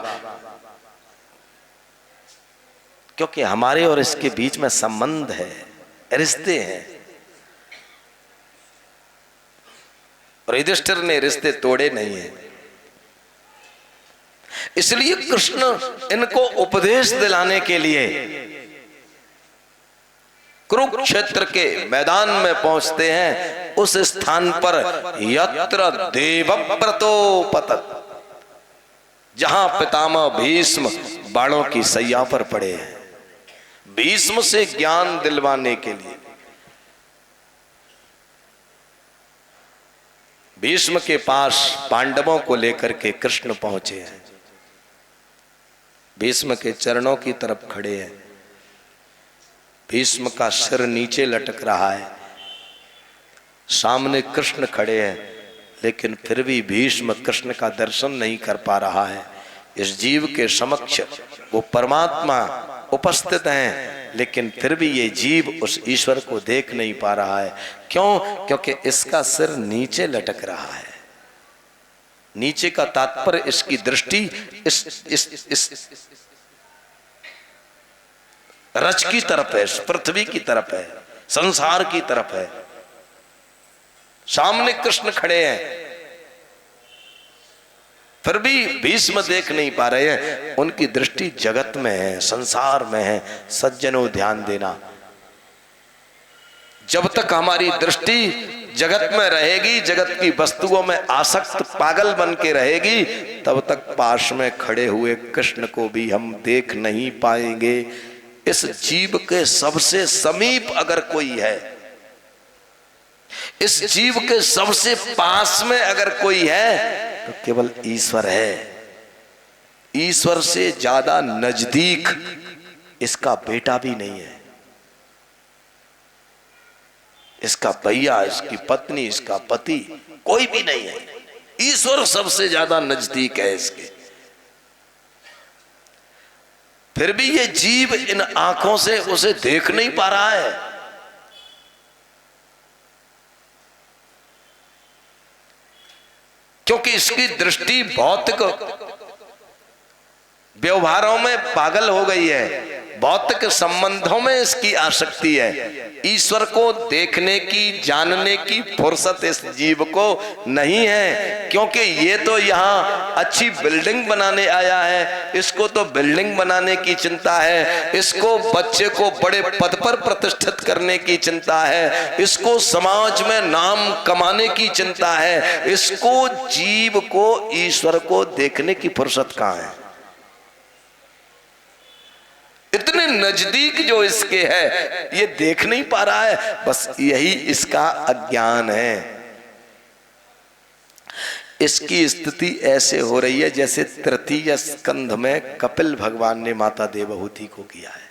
क्योंकि हमारे और इसके बीच में संबंध है, रिश्ते हैं। और युधिष्ठिर ने रिश्ते तोड़े नहीं हैं, इसलिए कृष्ण इनको उपदेश दिलाने के लिए कुरुक्षेत्र के मैदान में पहुंचते हैं, उस स्थान पर यत्र देवव्रतोपतत, जहां पितामह भीष्म बाणों की सैया पर पड़े हैं भीष्म से ज्ञान दिलवाने के लिए। भीष्म के पास पांडवों को लेकर के कृष्ण पहुंचे हैं, भीष्म के चरणों की तरफ खड़े हैं। भीष्म का सिर नीचे लटक रहा है, सामने कृष्ण खड़े हैं, लेकिन फिर भी भीष्म कृष्ण का दर्शन नहीं कर पा रहा है। इस जीव के समक्ष वो परमात्मा उपस्थित हैं, लेकिन फिर भी ये जीव उस ईश्वर को देख नहीं पा रहा है। क्यों? क्योंकि इसका सिर नीचे लटक रहा है। नीचे का तात्पर्य इसकी दृष्टि इस रच की तरफ है, पृथ्वी की तरफ है, संसार की तरफ है। सामने कृष्ण खड़े हैं, फिर भी भीष्म देख नहीं पा रहे हैं, उनकी दृष्टि जगत में है, संसार में है। सज्जनों ध्यान देना, जब तक हमारी दृष्टि जगत में रहेगी, जगत की वस्तुओं में आसक्त पागल बन के रहेगी, तब तक पास में खड़े हुए कृष्ण को भी हम देख नहीं पाएंगे। इस जीव के सबसे समीप अगर कोई है, इस जीव के सबसे पास में अगर कोई है, तो केवल ईश्वर है। ईश्वर से ज्यादा नजदीक इसका बेटा भी नहीं है, इसका भैया, इसकी पत्नी, इसका पति, कोई भी नहीं है। ईश्वर सबसे ज्यादा नजदीक है इसके। फिर भी ये जीव इन आंखों से उसे देख नहीं पा रहा है। क्योंकि इसकी दृष्टि भौतिक व्यवहारों में पागल हो गई है, भौतिक संबंधों में इसकी आसक्ति है। ईश्वर को देखने की, जानने की फुर्सत इस जीव को नहीं है, क्योंकि ये तो यहाँ अच्छी बिल्डिंग बनाने आया है, इसको तो बिल्डिंग बनाने की चिंता है, इसको बच्चे को बड़े पद पर प्रतिष्ठित करने की चिंता है, इसको समाज में नाम कमाने की चिंता है। इसको जीव को ईश्वर को देखने की फुर्सत कहाँ है? इतने नजदीक जो इसके है ये देख नहीं पा रहा है। बस यही इसका अज्ञान है। इसकी स्थिति ऐसे हो रही है जैसे तृतीय स्कंध में कपिल भगवान ने माता देवहूति को किया है।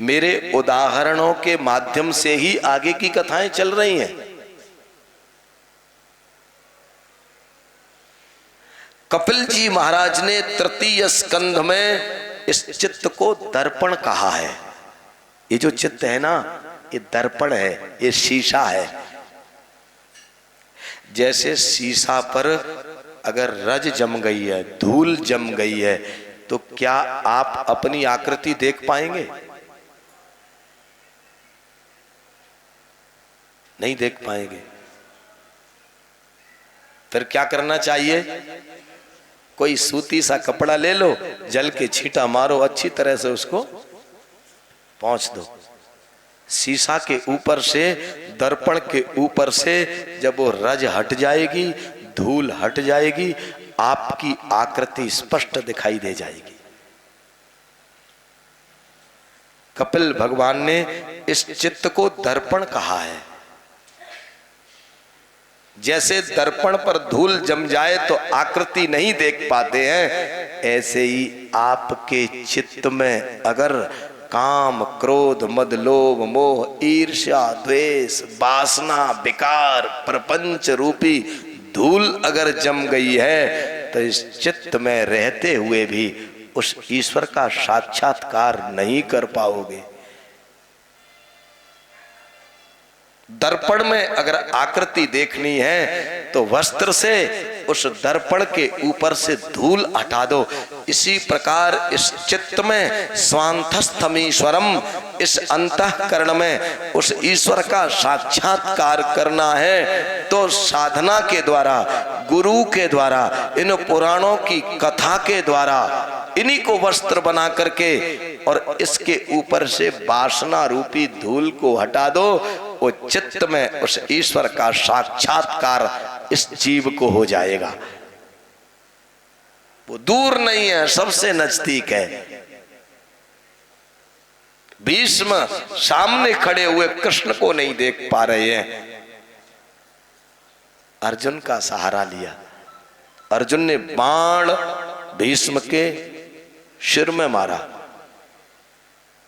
मेरे उदाहरणों के माध्यम से ही आगे की कथाएं चल रही हैं। कपिल जी महाराज ने तृतीय स्कंध में इस चित्त को दर्पण कहा है। ये जो चित्त है ना, ये दर्पण है, ये शीशा है। जैसे शीशा पर अगर रज जम गई है, धूल जम गई है, तो क्या आप अपनी आकृति देख पाएंगे? नहीं देख पाएंगे। फिर क्या करना चाहिए? कोई सूती सा कपड़ा ले लो, जल के छींटा मारो, अच्छी तरह से उसको पोंछ दो। शीशा के ऊपर से, दर्पण के ऊपर से जब वो रज हट जाएगी, धूल हट जाएगी, आपकी आकृति स्पष्ट दिखाई दे जाएगी। कपिल भगवान ने इस चित्त को दर्पण कहा है। जैसे दर्पण पर धूल जम जाए तो आकृति नहीं देख पाते हैं, ऐसे ही आपके चित्त में अगर काम, क्रोध, मद, लोभ, मोह, ईर्ष्या, द्वेष, वासना, विकार, प्रपंच रूपी धूल अगर जम गई है तो इस चित्त में रहते हुए भी उस ईश्वर का साक्षात्कार नहीं कर पाओगे। दर्पण में अगर आकृति देखनी है तो वस्त्र से उस दर्पण के ऊपर से धूल हटा दो। इसी प्रकार इस चित्त में स्वांतस्थमीश्वरम, इस अंतःकरण में उस ईश्वर का साक्षात्कार करना है तो साधना के द्वारा, गुरु के द्वारा, इन पुराणों की कथा के द्वारा इन्हीं को वस्त्र बना करके और इसके ऊपर से वासना रूपी धूल को हटा दो। वो चित्त में उस ईश्वर का साक्षात्कार इस जीव को हो जाएगा। वो दूर नहीं है, सबसे नजदीक है। भीष्म सामने खड़े हुए कृष्ण को नहीं देख पा रहे हैं, अर्जुन का सहारा लिया। अर्जुन ने बाण भीष्म के सिर में मारा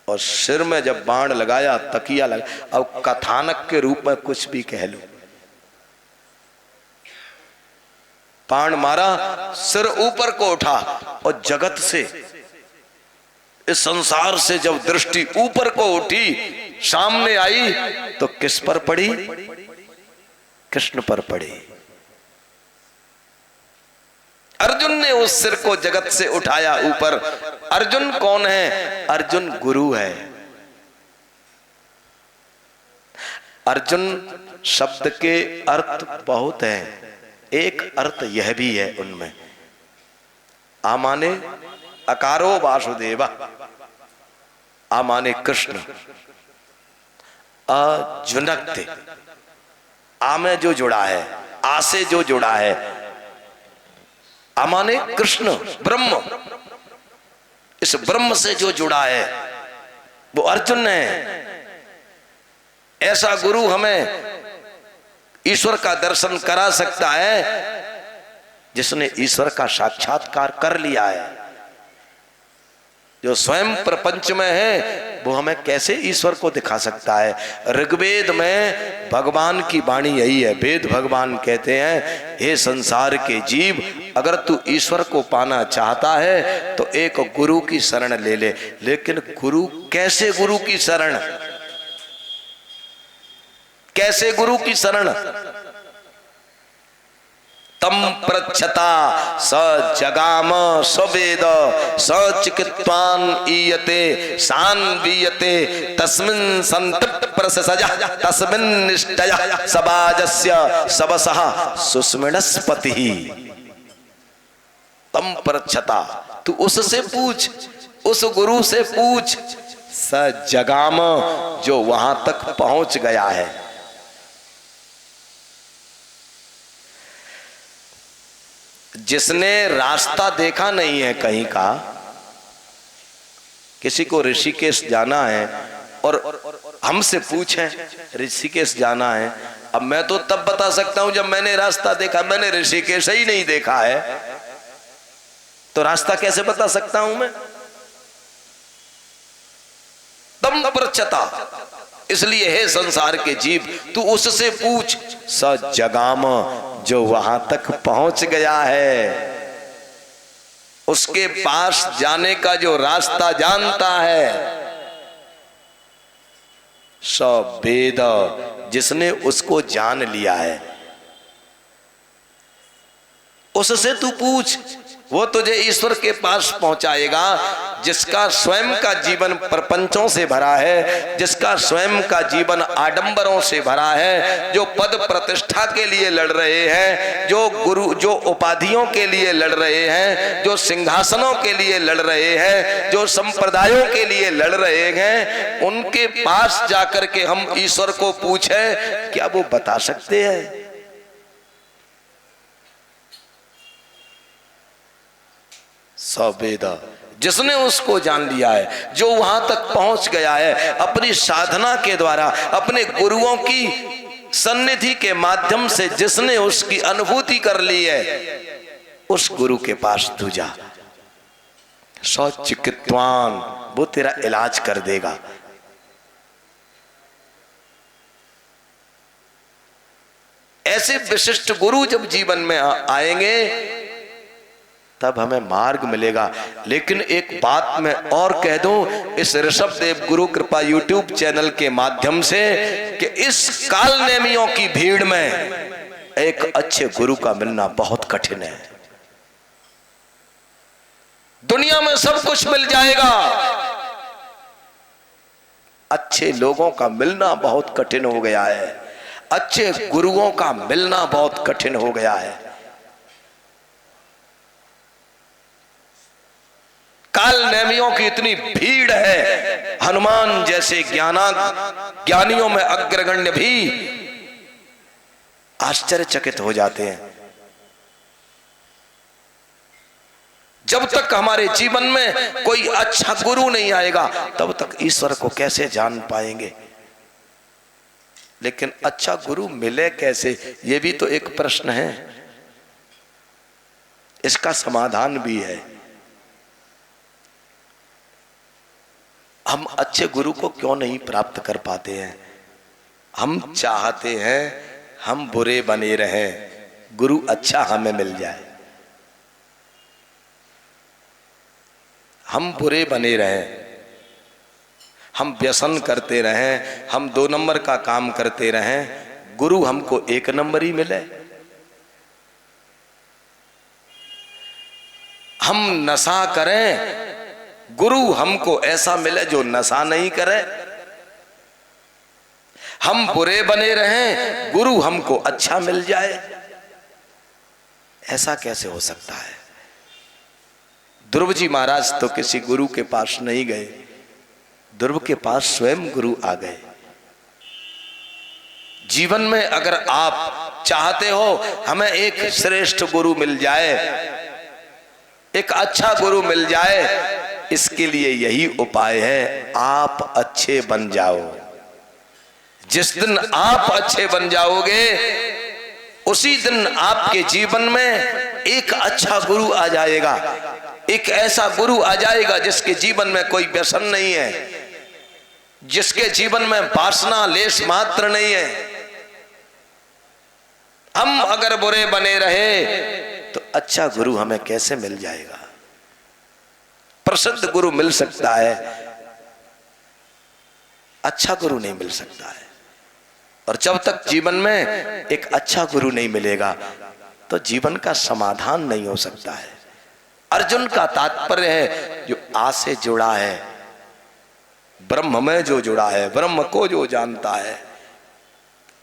और सिर में जब बाण लगाया, तकिया लगा। अब कथानक के रूप में कुछ भी कह लो, बाण मारा, सिर ऊपर को उठा और जगत से, इस संसार से जब दृष्टि ऊपर को उठी, सामने आई तो किस पर पड़ी? कृष्ण पर पड़ी। अर्जुन ने उस सिर को जगत से उठाया ऊपर। अर्जुन कौन है? अर्जुन गुरु है। अर्जुन शब्द के अर्थ बहुत हैं, एक अर्थ यह भी है उनमें, आ माने अकारो वासुदेवा, आ माने कृष्ण, अजुनक्ते, आ में जो जुड़ा है, आ से जो जुड़ा है, आ माने कृष्ण ब्रह्म, इस ब्रह्म से जो जुड़ा है वो अर्जुन है। ऐसा गुरु हमें ईश्वर का दर्शन करा सकता है जिसने ईश्वर का साक्षात्कार कर लिया है। जो स्वयं प्रपंच में है वो हमें कैसे ईश्वर को दिखा सकता है? ऋग्वेद में भगवान की वाणी यही है। वेद भगवान कहते हैं, हे संसार के जीव, अगर तू ईश्वर को पाना चाहता है तो एक गुरु की शरण ले ले। लेकिन गुरु कैसे, गुरु की शरण कैसे, गुरु की शरण? तम पृच्छता स जगाम स्वेद स चिकित्वान ईयते सान्वीयते तस्मिन् संतप्त प्रससजा तस्मिन् निष्ठया सबाजस्य सबसः सुस्मिनस्पतिः। तम पृच्छता, तू उससे पूछ, उस गुरु से पूछ। स जगाम, जो वहां तक पहुंच गया है। जिसने रास्ता देखा नहीं है कहीं का, किसी को ऋषिकेश जाना है और हमसे पूछे ऋषिकेश जाना है, अब मैं तो तब बता सकता हूं जब मैंने रास्ता देखा। मैंने ऋषिकेश ही नहीं देखा है तो रास्ता कैसे बता सकता हूं मैं? तम पृच्छता, इसलिए हे संसार के जीव, तू उससे पूछ। स जगाम, जो वहां तक पहुंच गया है, उसके पास जाने का जो रास्ता जानता है। स वेद, जिसने उसको जान लिया है, उससे तू पूछ। वो तुझे ईश्वर के पास पहुंचाएगा। जिसका स्वयं का जीवन प्रपंचों से भरा है, जिसका स्वयं का जीवन आडंबरों से भरा है, जो पद प्रतिष्ठा के लिए लड़ रहे हैं, जो गुरु, जो उपाधियों के लिए लड़ रहे हैं, जो सिंहासनों के लिए लड़ रहे हैं, जो संप्रदायों के लिए लड़ रहे हैं, उनके पास जाकर के हम ईश्वर को पूछें, क्या वो बता सकते हैं? सवेद, जिसने उसको जान लिया है, जो वहां तक पहुंच गया है अपनी साधना के द्वारा, अपने गुरुओं की सन्निधि के माध्यम से, जिसने उसकी अनुभूति कर ली है, उस गुरु के पास तू जा। सौ चिकित्वान, वो तेरा इलाज कर देगा। ऐसे विशिष्ट गुरु जब जीवन में आएंगे तब हमें मार्ग मिलेगा। लेकिन एक बात मैं और कह दूं इस ऋषभ देव गुरु कृपा यूट्यूब चैनल के माध्यम से, कि इस काल नेमियों की भीड़ में एक अच्छे गुरु का मिलना बहुत कठिन है। दुनिया में सब कुछ मिल जाएगा, अच्छे लोगों का मिलना बहुत कठिन हो गया है, अच्छे गुरुओं का मिलना बहुत कठिन हो गया है। काल नेमियों की इतनी भीड़ है, हनुमान जैसे ज्ञानियों में अग्रगण्य भी आश्चर्यचकित हो जाते हैं। जब तक हमारे जीवन में कोई अच्छा गुरु नहीं आएगा तब तक ईश्वर को कैसे जान पाएंगे? लेकिन अच्छा गुरु मिले कैसे, ये भी तो एक प्रश्न है। इसका समाधान भी है। हम अच्छे गुरु को क्यों नहीं प्राप्त कर पाते हैं? हम चाहते हैं हम बुरे बने रहें, गुरु अच्छा हमें मिल जाए। हम बुरे बने रहें, हम व्यसन करते रहें, हम 2 नंबर का काम करते रहें, गुरु हमको 1 नंबर ही मिले। हम नशा करें, गुरु हमको ऐसा मिले जो नशा नहीं करे। हम बुरे बने रहें, गुरु हमको अच्छा मिल जाए। ऐसा कैसे हो सकता है? ध्रुव जी महाराज तो किसी गुरु के पास नहीं गए, ध्रुव के पास स्वयं गुरु आ गए। जीवन में अगर आप चाहते हो हमें एक श्रेष्ठ गुरु मिल जाए, एक अच्छा गुरु मिल जाए, इसके लिए यही उपाय है, आप अच्छे बन जाओ। जिस दिन आप अच्छे बन जाओगे उसी दिन आपके जीवन में एक अच्छा गुरु आ जाएगा। एक ऐसा गुरु आ जाएगा जिसके जीवन में कोई व्यसन नहीं है, जिसके जीवन में वासना लेश मात्र नहीं है। हम अगर बुरे बने रहे तो अच्छा गुरु हमें कैसे मिल जाएगा? प्रसिद्ध गुरु मिल सकता है, अच्छा गुरु नहीं मिल सकता है। और जब तक जीवन में एक अच्छा गुरु नहीं मिलेगा तो जीवन का समाधान नहीं हो सकता है। अर्जुन का तात्पर्य है जो आ से जुड़ा है, ब्रह्म में जो जुड़ा है, ब्रह्म को जो जानता है,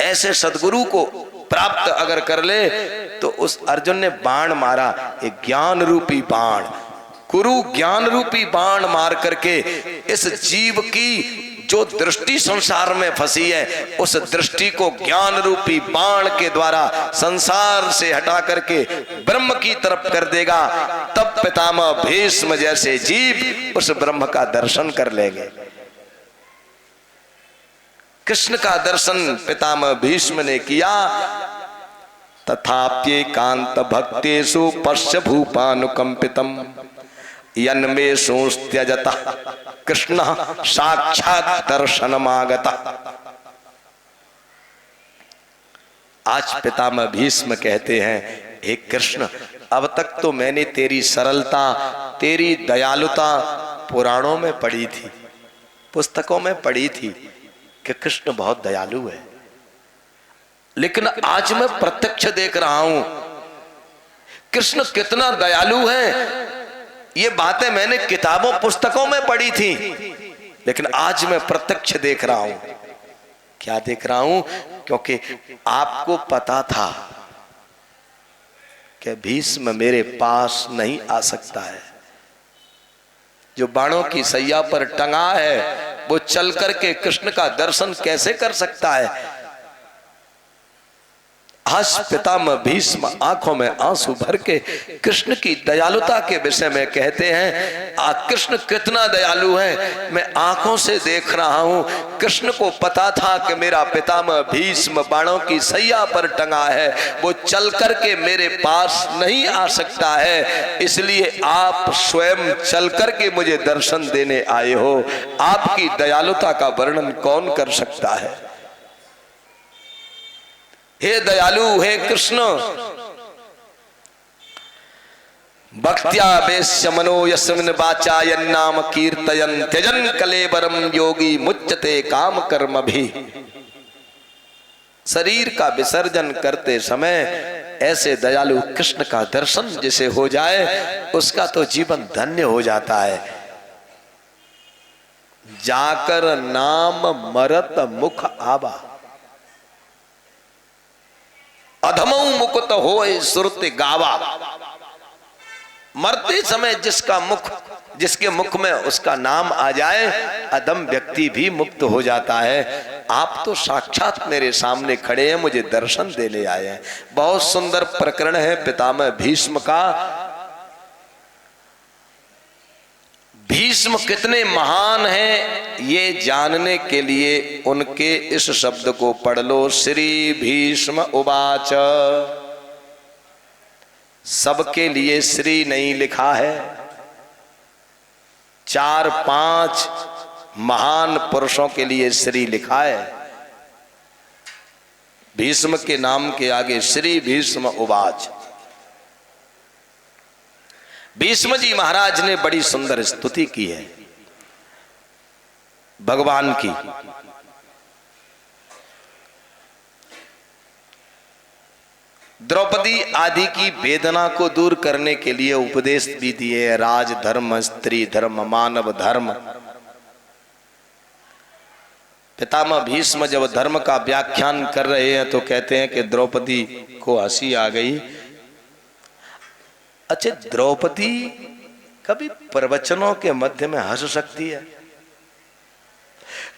ऐसे सदगुरु को प्राप्त अगर कर ले तो उस अर्जुन ने बाण मारा, एक ज्ञान रूपी बाण, गुरु ज्ञान रूपी बाण मार करके इस जीव की जो दृष्टि संसार में फंसी है उस दृष्टि को ज्ञान रूपी बाण के द्वारा संसार से हटा करके ब्रह्म की तरफ कर देगा। तब पितामह भीष्म जैसे जीव उस ब्रह्म का दर्शन कर लेंगे। कृष्ण का दर्शन पितामह भीष्म ने किया। तथाप्येकांत भक्तेषु पश्य भूपानुकंपितम यन्मेषु त्यजतः कृष्ण साक्षात् दर्शनमागतः। आज पितामह भीष्म कहते हैं, हे कृष्ण, अब तक तो मैंने तेरी सरलता, तेरी दयालुता पुराणों में पढ़ी थी, पुस्तकों में पढ़ी थी कि कृष्ण बहुत दयालु है, लेकिन आज मैं प्रत्यक्ष देख रहा हूं कृष्ण कितना दयालु है। ये बातें मैंने किताबों पुस्तकों में पढ़ी थी, लेकिन आज मैं प्रत्यक्ष देख रहा हूं। क्या देख रहा हूं? क्योंकि आपको पता था कि भीष्म मेरे पास नहीं आ सकता है। जो बाणों की सैया पर टंगा है वो चल करके कृष्ण का दर्शन कैसे कर सकता है? आज पितामह भीष्म आंखों में आंसू भर के कृष्ण की दयालुता के विषय में कहते हैं, कृष्ण कितना दयालु है, मैं आंखों से देख रहा हूं। कृष्ण को पता था कि मेरा पितामह भीष्म बाणों की सैया पर टंगा है, वो चल करके मेरे पास नहीं आ सकता है, इसलिए आप स्वयं चल करके मुझे दर्शन देने आए हो। आपकी दयालुता का वर्णन कौन कर सकता है? हे दयालु, हे कृष्ण, भक्त्या वेश्य मनो यस्मिन् वाचा यन्नाम कीर्तयन् त्यजन् कलेवरम योगी मुच्यते काम कर्म भी। शरीर का विसर्जन करते समय ऐसे दयालु कृष्ण का दर्शन जिसे हो जाए उसका तो जीवन धन्य हो जाता है। जाकर नाम मरत मुख आवा, अधमऊ मुकुत होए सुरते गावा। मरते समय जिसके मुख में उसका नाम आ जाए अधम व्यक्ति भी मुक्त हो जाता है। आप तो साक्षात मेरे सामने खड़े हैं, मुझे दर्शन देने आए हैं। बहुत सुंदर प्रकरण है पितामह भीष्म का। भीष्म कितने महान हैं ये जानने के लिए उनके इस शब्द को पढ़ लो। श्री भीष्म उवाच। सबके लिए श्री नहीं लिखा है, 4-5 महान पुरुषों के लिए श्री लिखा है। भीष्म के नाम के आगे श्री भीष्म उवाच। भीष्म जी महाराज ने बड़ी सुंदर स्तुति की है भगवान की। द्रौपदी आदि की वेदना को दूर करने के लिए उपदेश भी दिए, राज धर्म, स्त्री धर्म, मानव धर्म। पितामह भीष्म जब धर्म का व्याख्यान कर रहे हैं तो कहते हैं कि द्रौपदी को हंसी आ गई। अच्छा, द्रौपदी कभी प्रवचनों के मध्य में हंस सकती है?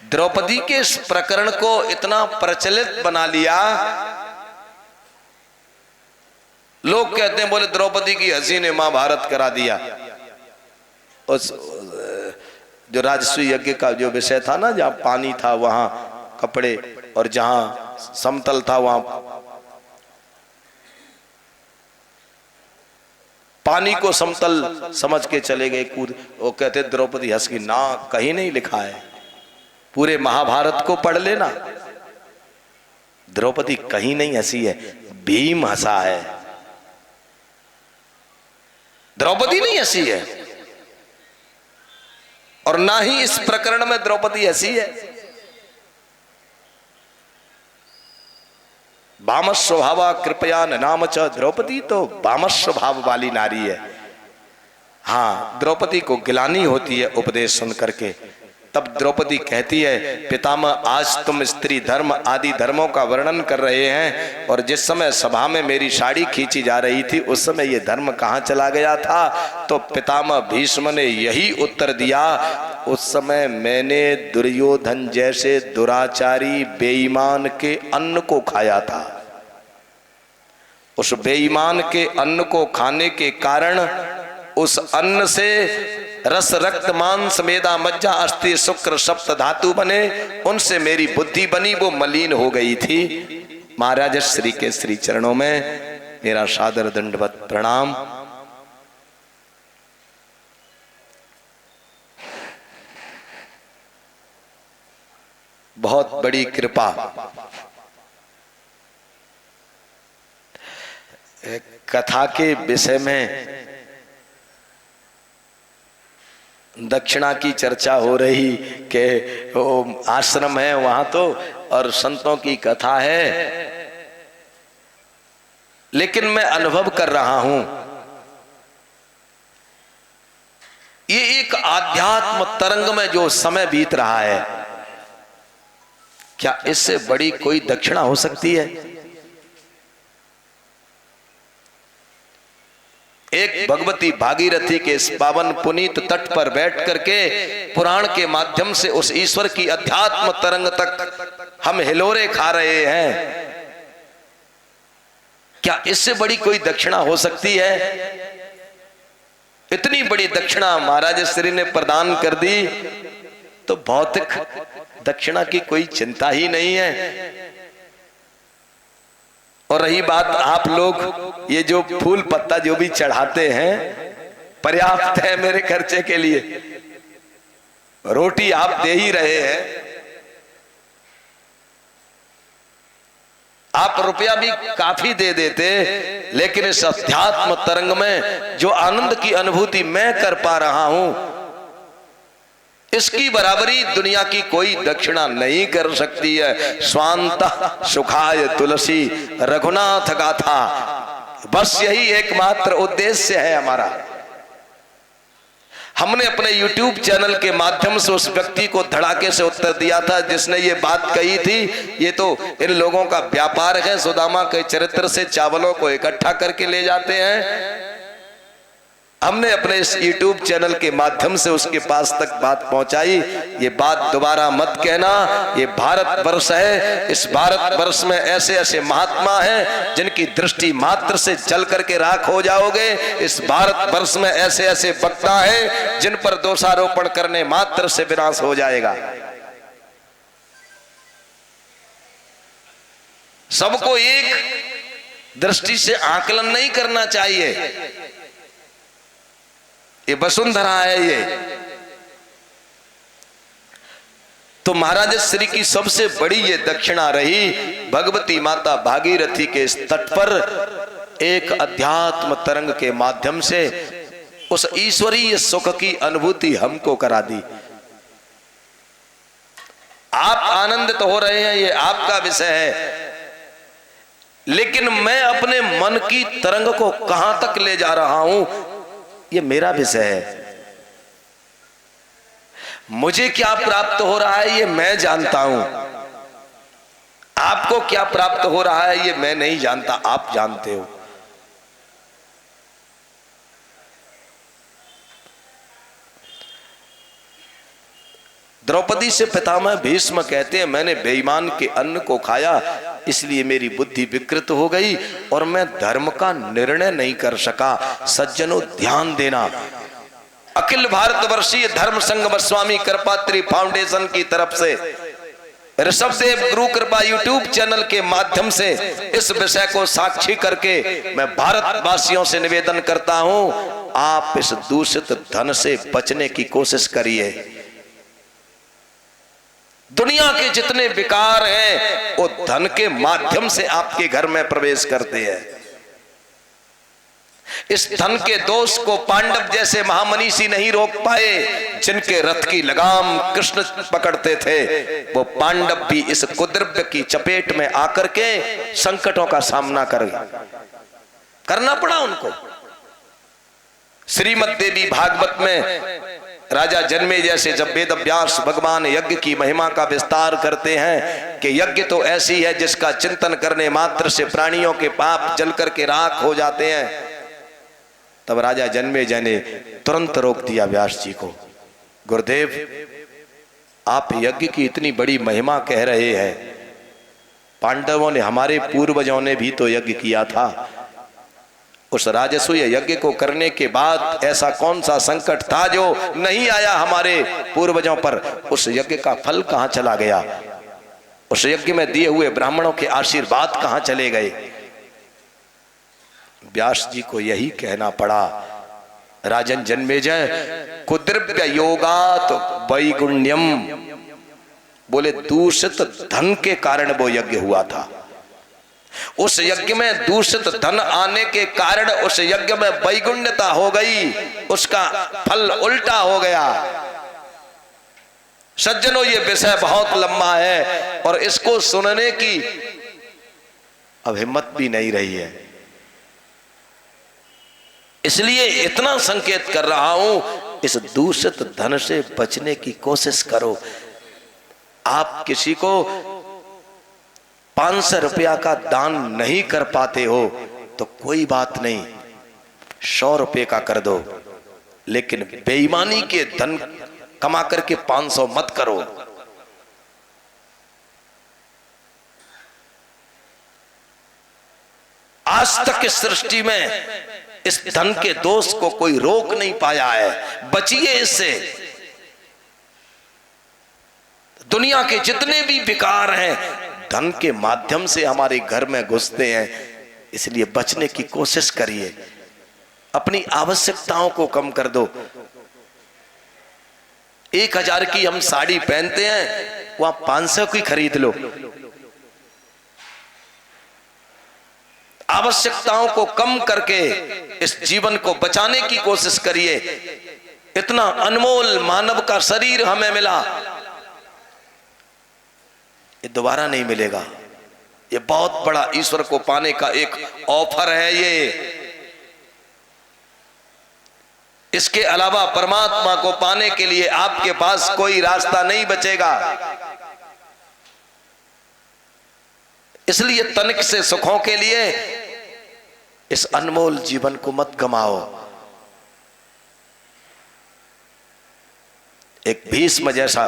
द्रौपदी के इस प्रकरण को इतना प्रचलित बना लिया, लोग कहते हैं बोले द्रौपदी की हंसी ने महाभारत करा दिया। उस जो राजस्वी यज्ञ का जो विषय था ना, जहां पानी था वहां कपड़े और जहां समतल था वहां पानी को समतल समझ के चले गए कूद। वो कहते द्रौपदी हंस की ना, कहीं नहीं लिखा है, पूरे महाभारत को पढ़ लेना, द्रौपदी कहीं नहीं हंसी है, भीम हंसा है। द्रौपदी नहीं ऐसी है, और ना ही इस प्रकरण में द्रौपदी ऐसी है। वामस स्वभावा कृपया नाम च, द्रौपदी तो वामस स्वभाव वाली नारी है। हाँ, द्रौपदी को गिलानी होती है उपदेश सुन करके, तब द्रौपदी कहती है पितामह आज तुम स्त्री धर्म आदि धर्मों का वर्णन कर रहे हैं, और जिस समय सभा में मेरी साड़ी खींची जा रही थी उस समय ये धर्म कहाँ चला गया था? तो पितामह भीष्म ने यही उत्तर दिया, उस समय मैंने दुर्योधन जैसे दुराचारी बेईमान के अन्न को खाया था। उस बेईमान के अन्न को खाने के कारण उस अन्न से रस रक्त मांस मेदा मज्जा अस्थि शुक्र सप्त धातु बने, उनसे मेरी बुद्धि बनी, वो मलिन हो गई थी। महाराज श्री के श्री चरणों में मेरा सादर दंडवत प्रणाम। बहुत बड़ी कृपा। कथा के विषय में दक्षिणा की चर्चा हो रही कि वो आश्रम है वहां तो, और संतों की कथा है, लेकिन मैं अनुभव कर रहा हूं ये एक आध्यात्म तरंग में जो समय बीत रहा है, क्या इससे बड़ी कोई दक्षिणा हो सकती है? एक भगवती भागीरथी के इस पावन पुनीत तट पर बैठ करके पुराण के माध्यम से उस ईश्वर की अध्यात्म तरंग तक हम हिलोरे खा रहे हैं, क्या इससे बड़ी कोई दक्षिणा हो सकती है? इतनी बड़ी दक्षिणा महाराज श्री ने प्रदान कर दी, तो भौतिक दक्षिणा की कोई चिंता ही नहीं है। और रही बात आप लोग ये जो फूल पत्ता जो भी चढ़ाते हैं, पर्याप्त है मेरे खर्चे के लिए, रोटी आप दे ही रहे हैं, आप रुपया भी काफी दे देते, लेकिन इस अध्यात्म तरंग में जो आनंद की अनुभूति मैं कर पा रहा हूं, इसकी बराबरी दुनिया की कोई दक्षिणा नहीं कर सकती है। स्वांत सुखाय तुलसी रघुनाथ गाथा, बस यही एकमात्र उद्देश्य है हमारा। हमने अपने YouTube चैनल के माध्यम से उस व्यक्ति को धड़ाके से उत्तर दिया था जिसने ये बात कही थी, ये तो इन लोगों का व्यापार है, सुदामा के चरित्र से चावलों को इकट्ठा करके ले जाते हैं। हमने अपने इस YouTube चैनल के माध्यम से उसके पास तक बात पहुंचाई, ये बात दोबारा मत कहना, ये भारत वर्ष है, इस भारत वर्ष में ऐसे ऐसे महात्मा हैं जिनकी दृष्टि मात्र से जल करके राख हो जाओगे। इस भारत वर्ष में ऐसे ऐसे वक्ता हैं जिन पर दोषारोपण करने मात्र से विनाश हो जाएगा। सबको एक दृष्टि से आकलन नहीं करना चाहिए। ये वसुंधरा है ये। तो महाराज श्री की सबसे बड़ी ये दक्षिणा रही, भगवती माता भागीरथी के इस तट पर एक अध्यात्म तरंग के माध्यम से उस ईश्वरीय सुख की अनुभूति हमको करा दी। आप आनंदित हो रहे हैं, ये आपका विषय है, लेकिन मैं अपने मन की तरंग को कहां तक ले जा रहा हूं, ये मेरा विषय है। मुझे क्या प्राप्त हो रहा है ये मैं जानता हूं, आपको क्या प्राप्त हो रहा है ये मैं नहीं जानता, आप जानते हो। द्रौपदी से पितामह भीष्म कहते हैं मैंने बेईमान के अन्न को खाया, इसलिए मेरी बुद्धि विकृत हो गई और मैं धर्म का निर्णय नहीं कर सका। सज्जनों ध्यान देना, अखिल भारतवर्षीय धर्म संघ गोस्वामी कृपात्री फाउंडेशन की तरफ से ऋषभदेव गुरु कृपा YouTube चैनल के माध्यम से इस विषय को साक्षी करके मैं भारतवासियों से निवेदन करता हूं, आप इस दूषित धन से बचने की कोशिश करिए। दुनिया के जितने विकार हैं वो धन के माध्यम से आपके घर में प्रवेश करते हैं। इस धन के दोष को पांडव जैसे महामनीषी नहीं रोक पाए। जिनके रथ की लगाम कृष्ण पकड़ते थे, वो पांडव भी इस कुद्रव्य की चपेट में आकर के संकटों का सामना करना पड़ा उनको। श्रीमद् देवी भागवत में राजा जन्मे जैसे जब वेद व्यास भगवान यज्ञ की महिमा का विस्तार करते हैं कि यज्ञ तो ऐसी है जिसका चिंतन करने मात्र से प्राणियों के पाप जल करके राख हो जाते हैं, तब राजा जन्मे जय ने तुरंत रोक दिया व्यास जी को। गुरुदेव, आप यज्ञ की इतनी बड़ी महिमा कह रहे हैं, पांडवों ने, हमारे पूर्वजों ने भी तो यज्ञ किया था। उस राजसूय यज्ञ को करने के बाद ऐसा कौन सा संकट था जो नहीं आया हमारे पूर्वजों पर? उस यज्ञ का फल कहां चला गया? उस यज्ञ में दिए हुए ब्राह्मणों के आशीर्वाद कहां चले गए? व्यास जी को यही कहना पड़ा, राजन जन्मेजय, कुद्रव्य योगात वैगुण्यम, बोले दूषित धन के कारण वो यज्ञ हुआ था। उस यज्ञ में दूषित धन आने के कारण उस यज्ञ में वैगुण्यता हो गई, उसका फल उल्टा हो गया। सज्जनों, ये विषय बहुत लंबा है और इसको सुनने की अब हिम्मत भी नहीं रही है, इसलिए इतना संकेत कर रहा हूं, इस दूषित धन से बचने की कोशिश करो। आप किसी को 500 रुपया का दान नहीं कर पाते हो तो कोई बात नहीं, 100 रुपये का कर दो, लेकिन बेईमानी के धन कमा करके 500 मत करो। आज तक इस सृष्टि में इस धन के दोष को कोई रोक नहीं पाया है, बचिए इससे। दुनिया के जितने भी विकार हैं धन के माध्यम से हमारे घर में घुसते हैं, इसलिए बचने की कोशिश करिए। अपनी आवश्यकताओं को कम कर दो। 1000 की हम साड़ी पहनते हैं, वहां 500 की खरीद लो। आवश्यकताओं को कम करके इस जीवन को बचाने की कोशिश करिए। इतना अनमोल मानव का शरीर हमें मिला, ये दोबारा नहीं मिलेगा। ये बहुत बड़ा ईश्वर को पाने का एक ऑफर है ये। इसके अलावा परमात्मा को पाने के लिए आपके पास कोई रास्ता नहीं बचेगा। इसलिए तनिक से सुखों के लिए इस अनमोल जीवन को मत गमाओ। एक भीष्म जैसा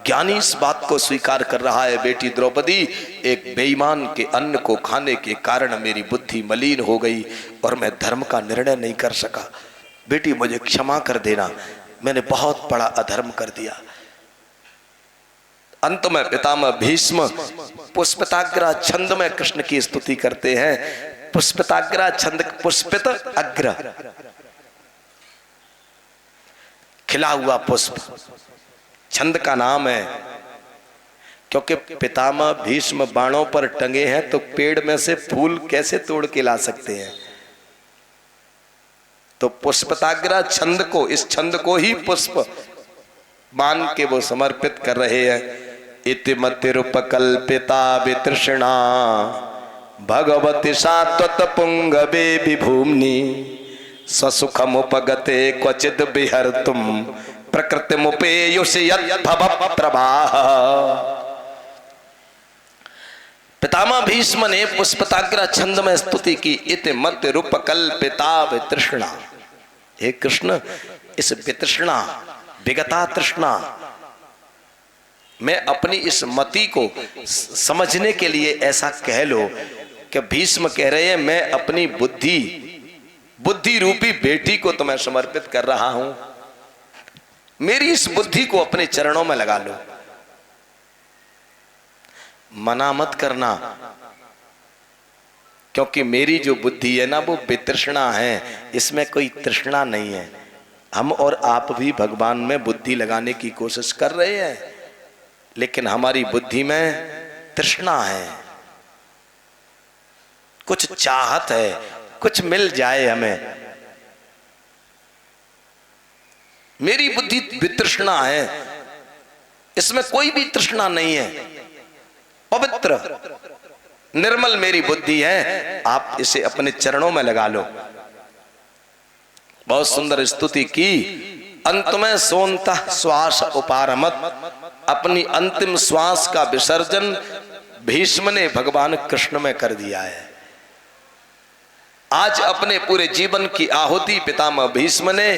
ज्ञानी इस बात को स्वीकार कर रहा है, बेटी द्रौपदी, एक बेईमान के अन्न को खाने के कारण मेरी बुद्धि मलिन हो गई और मैं धर्म का निर्णय नहीं कर सका। बेटी मुझे क्षमा कर देना, मैंने बहुत बड़ा अधर्म कर दिया। अंत में पितामह भीष्म पुष्पिताग्र छंद में कृष्ण की स्तुति करते हैं। पुष्पिताग्र छंद, पुष्पित अग्र, खिला हुआ पुष्प छंद का नाम है, क्योंकि पितामह भीष्म बाणों पर टंगे हैं तो पेड़ में से फूल कैसे तोड़ के ला सकते हैं। तो पुष्पिताग्र छंद को, इस छंद को ही पुष्प मान के वो समर्पित कर रहे हैं। इतिमतिरुपकल्पिता वितृष्णा भगवती सात्वत पुंगवे विभूम्नि ससुखमुपगते क्वचिद विहर्तुम प्रकृतिमुपेयुषि यद्भव प्रवाह। पितामह भीष्म ने पुष्पिताग्र छंद में स्तुति की। इति मत रूपकल्पिता वितृष्णा, हे कृष्ण, इस वितृष्णा, विगता तृष्णा, मैं अपनी इस मति को समझने के लिए ऐसा कह लो कि भीष्म कह रहे हैं मैं अपनी बुद्धि रूपी बेटी को तुम्हें समर्पित कर रहा हूं, मेरी इस बुद्धि को अपने चरणों में लगा लो। मना मत करना, क्योंकि मेरी जो बुद्धि है ना वो वितृष्णा है, इसमें कोई तृष्णा नहीं है। हम और आप भी भगवान में बुद्धि लगाने की कोशिश कर रहे हैं, लेकिन हमारी बुद्धि में तृष्णा है, कुछ चाहत है, कुछ मिल जाए हमें। मेरी बुद्धि वितृष्णा है, इसमें कोई भी तृष्णा नहीं है, पवित्र निर्मल मेरी बुद्धि है, आप इसे अपने चरणों में लगा लो। बहुत सुंदर स्तुति की। अंत में सोनतः श्वास उपारमत, अपनी अंतिम श्वास का विसर्जन भीष्म ने भगवान कृष्ण में कर दिया है। आज अपने पूरे जीवन की आहुति पितामह भीष्म ने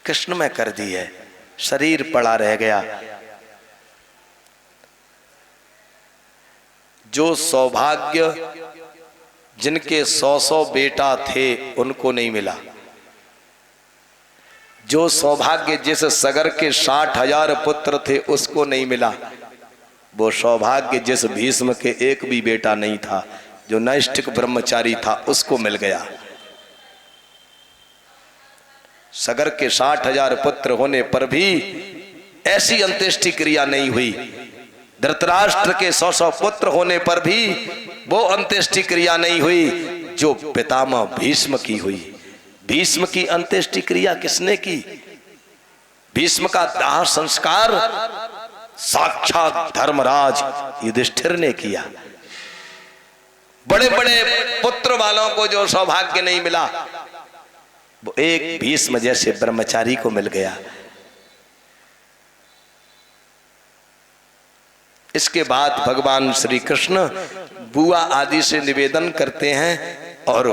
कृष्ण में कर दी है, शरीर पड़ा रह गया। जो सौभाग्य जिनके 100 बेटा थे उनको नहीं मिला, जो सौभाग्य जिस सगर के 60,000 पुत्र थे उसको नहीं मिला, वो सौभाग्य जिस भीष्म के एक भी बेटा नहीं था, जो नैष्ठिक ब्रह्मचारी था, उसको मिल गया। सगर के 60,000 पुत्र होने पर भी ऐसी अंत्येष्टि क्रिया नहीं हुई। धृतराष्ट्र के 100 पुत्र होने पर भी वो अंत्येष्टि क्रिया नहीं हुई जो पितामह भीष्म की हुई। भीष्म की अंत्येष्टि क्रिया किसने की? भीष्म का दाह संस्कार साक्षात धर्मराज युधिष्ठिर ने किया। बड़े बड़े पुत्र वालों को जो सौभाग्य नहीं मिला, वो एक भीष्म जैसे ब्रह्मचारी को मिल गया। इसके बाद भगवान श्री कृष्ण बुआ आदि से निवेदन करते हैं और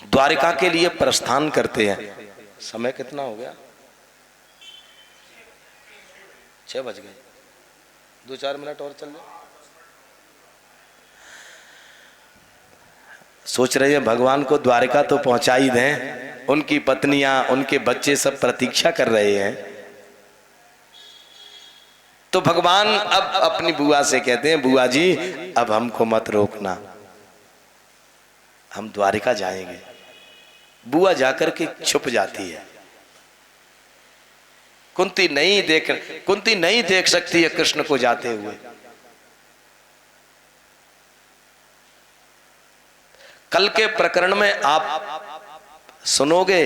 द्वारिका के लिए प्रस्थान करते हैं। समय कितना हो गया? 6 बज गए। 2-4 मिनट और चल रहे। सोच रहे हैं भगवान को द्वारिका तो पहुंचा ही दें, उनकी पत्नियां, उनके बच्चे सब प्रतीक्षा कर रहे हैं। तो भगवान अब अपनी बुआ से कहते हैं, बुआ जी अब हमको मत रोकना, हम द्वारिका जाएंगे। बुआ जाकर के छुप जाती है। कुंती नहीं देख सकती है कृष्ण को जाते हुए। कल के प्रकरण में आप सुनोगे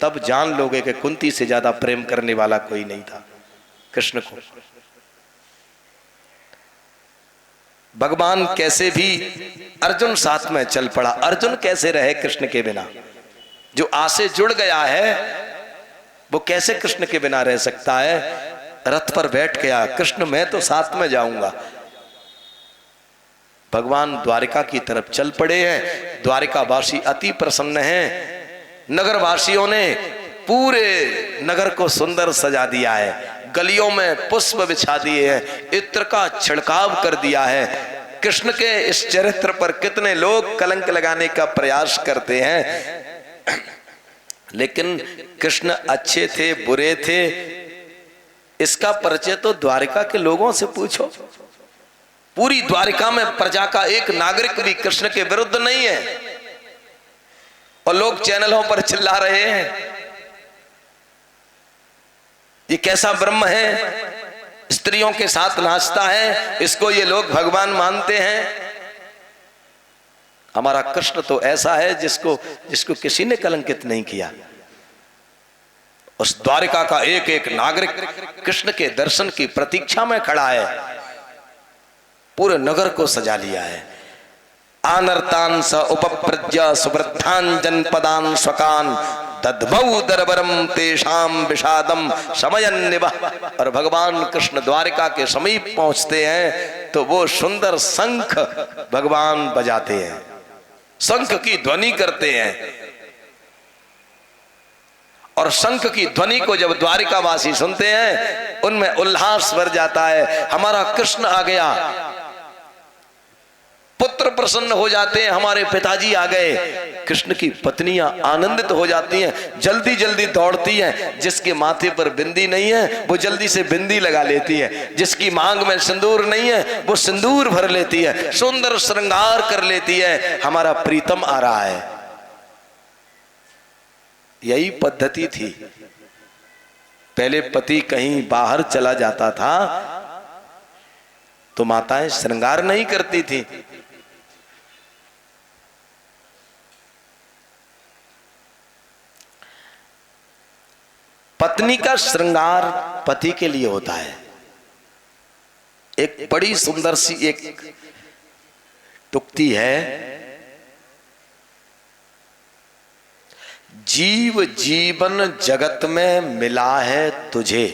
तब जान लोगे कि कुंती से ज्यादा प्रेम करने वाला कोई नहीं था कृष्ण को। भगवान कैसे भी अर्जुन साथ में चल पड़ा। अर्जुन कैसे रहे कृष्ण के बिना? जो आसे जुड़ गया है वो कैसे कृष्ण के बिना रह सकता है? रथ पर बैठ गया, कृष्ण मैं तो साथ में जाऊंगा। भगवान द्वारिका की तरफ चल पड़े हैं। द्वारिका वासी अति प्रसन्न हैं। नगर वासियों ने पूरे नगर को सुंदर सजा दिया है। गलियों में पुष्प बिछा दिए हैं, इत्र का छिड़काव कर दिया है। कृष्ण के इस चरित्र पर कितने लोग कलंक लगाने का प्रयास करते हैं, लेकिन कृष्ण अच्छे थे बुरे थे इसका परिचय तो द्वारिका के लोगों से पूछो। पूरी द्वारिका में प्रजा का एक नागरिक भी कृष्ण के विरुद्ध नहीं है, और लोग चैनलों पर चिल्ला रहे हैं ये कैसा ब्रह्म है, स्त्रियों के साथ नाचता है, इसको ये लोग भगवान मानते हैं। हमारा कृष्ण तो ऐसा है जिसको किसी ने कलंकित नहीं किया। उस द्वारिका का एक एक नागरिक कृष्ण के दर्शन की प्रतीक्षा में खड़ा है। पूरे नगर को सजा लिया है। आनर्तान स उपप्रज्य सुवृद्धान जनपदान स्वकान दद्भौ दरबरम तेषाम विषादम समयन्निव। और भगवान कृष्ण द्वारिका के समीप पहुंचते हैं तो वो सुंदर शंख भगवान बजाते हैं, शंख की ध्वनि करते हैं। और शंख की ध्वनि को जब द्वारिकावासी सुनते हैं उनमें उल्लास भर जाता है। हमारा कृष्ण आ गया, पुत्र प्रसन्न हो जाते हैं, हमारे पिताजी आ गए। कृष्ण की पत्नियां आनंदित हो जाती हैं, जल्दी जल्दी दौड़ती हैं। जिसके माथे पर बिंदी नहीं है वो जल्दी से बिंदी लगा लेती है, जिसकी मांग में सिंदूर नहीं है वो सिंदूर भर लेती है, सुंदर श्रृंगार कर लेती है। हमारा प्रीतम आ रहा है। यही पद्धति थी। पहले पति कहीं बाहर चला जाता था तो माताएं श्रृंगार नहीं करती थी, पत्नी का श्रृंगार पति के लिए होता है। एक बड़ी सुंदर सी एक तुक्ति है, जीव जीवन जगत में मिला है तुझे,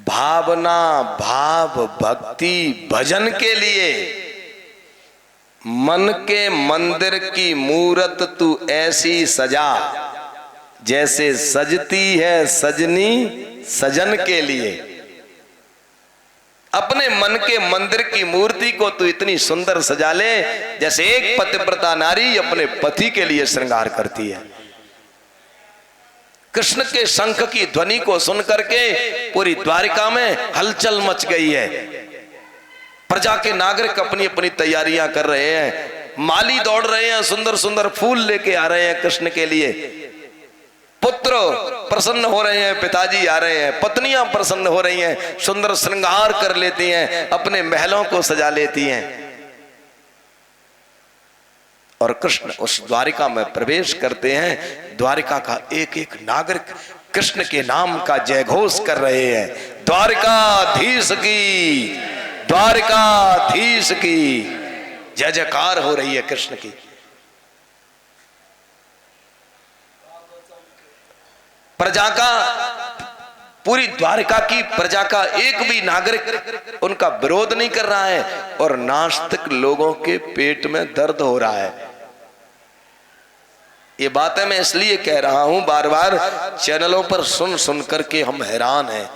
भावना भाव भक्ति भजन के लिए, मन के मंदिर की मूरत तू ऐसी सजा, जैसे सजती है सजनी सजन के लिए। अपने मन के मंदिर की मूर्ति को तू इतनी सुंदर सजा ले जैसे एक पतिव्रता नारी अपने पति के लिए श्रृंगार करती है। कृष्ण के शंख की ध्वनि को सुन करके पूरी द्वारिका में हलचल मच गई है। प्रजा के नागरिक अपनी अपनी तैयारियां कर रहे हैं, माली दौड़ रहे हैं, सुंदर सुंदर फूल लेके आ रहे हैं कृष्ण के लिए। पुत्र प्रसन्न हो रहे हैं, पिताजी आ रहे हैं, पत्नियां प्रसन्न हो रही हैं, सुंदर श्रृंगार कर लेती हैं, अपने महलों को सजा लेती हैं। और कृष्ण उस द्वारिका में प्रवेश करते हैं। द्वारिका का एक एक नागरिक कृष्ण के नाम का जय घोष कर रहे हैं, द्वारिकाधीश की, द्वारिकाधीश की जय जयकार हो रही है कृष्ण की। प्रजा का, पूरी द्वारिका की प्रजा का एक भी नागरिक उनका विरोध नहीं कर रहा है, और नास्तिक लोगों के पेट में दर्द हो रहा है। ये बातें मैं इसलिए कह रहा हूं, बार बार चैनलों पर सुन सुन करके हम हैरान हैं,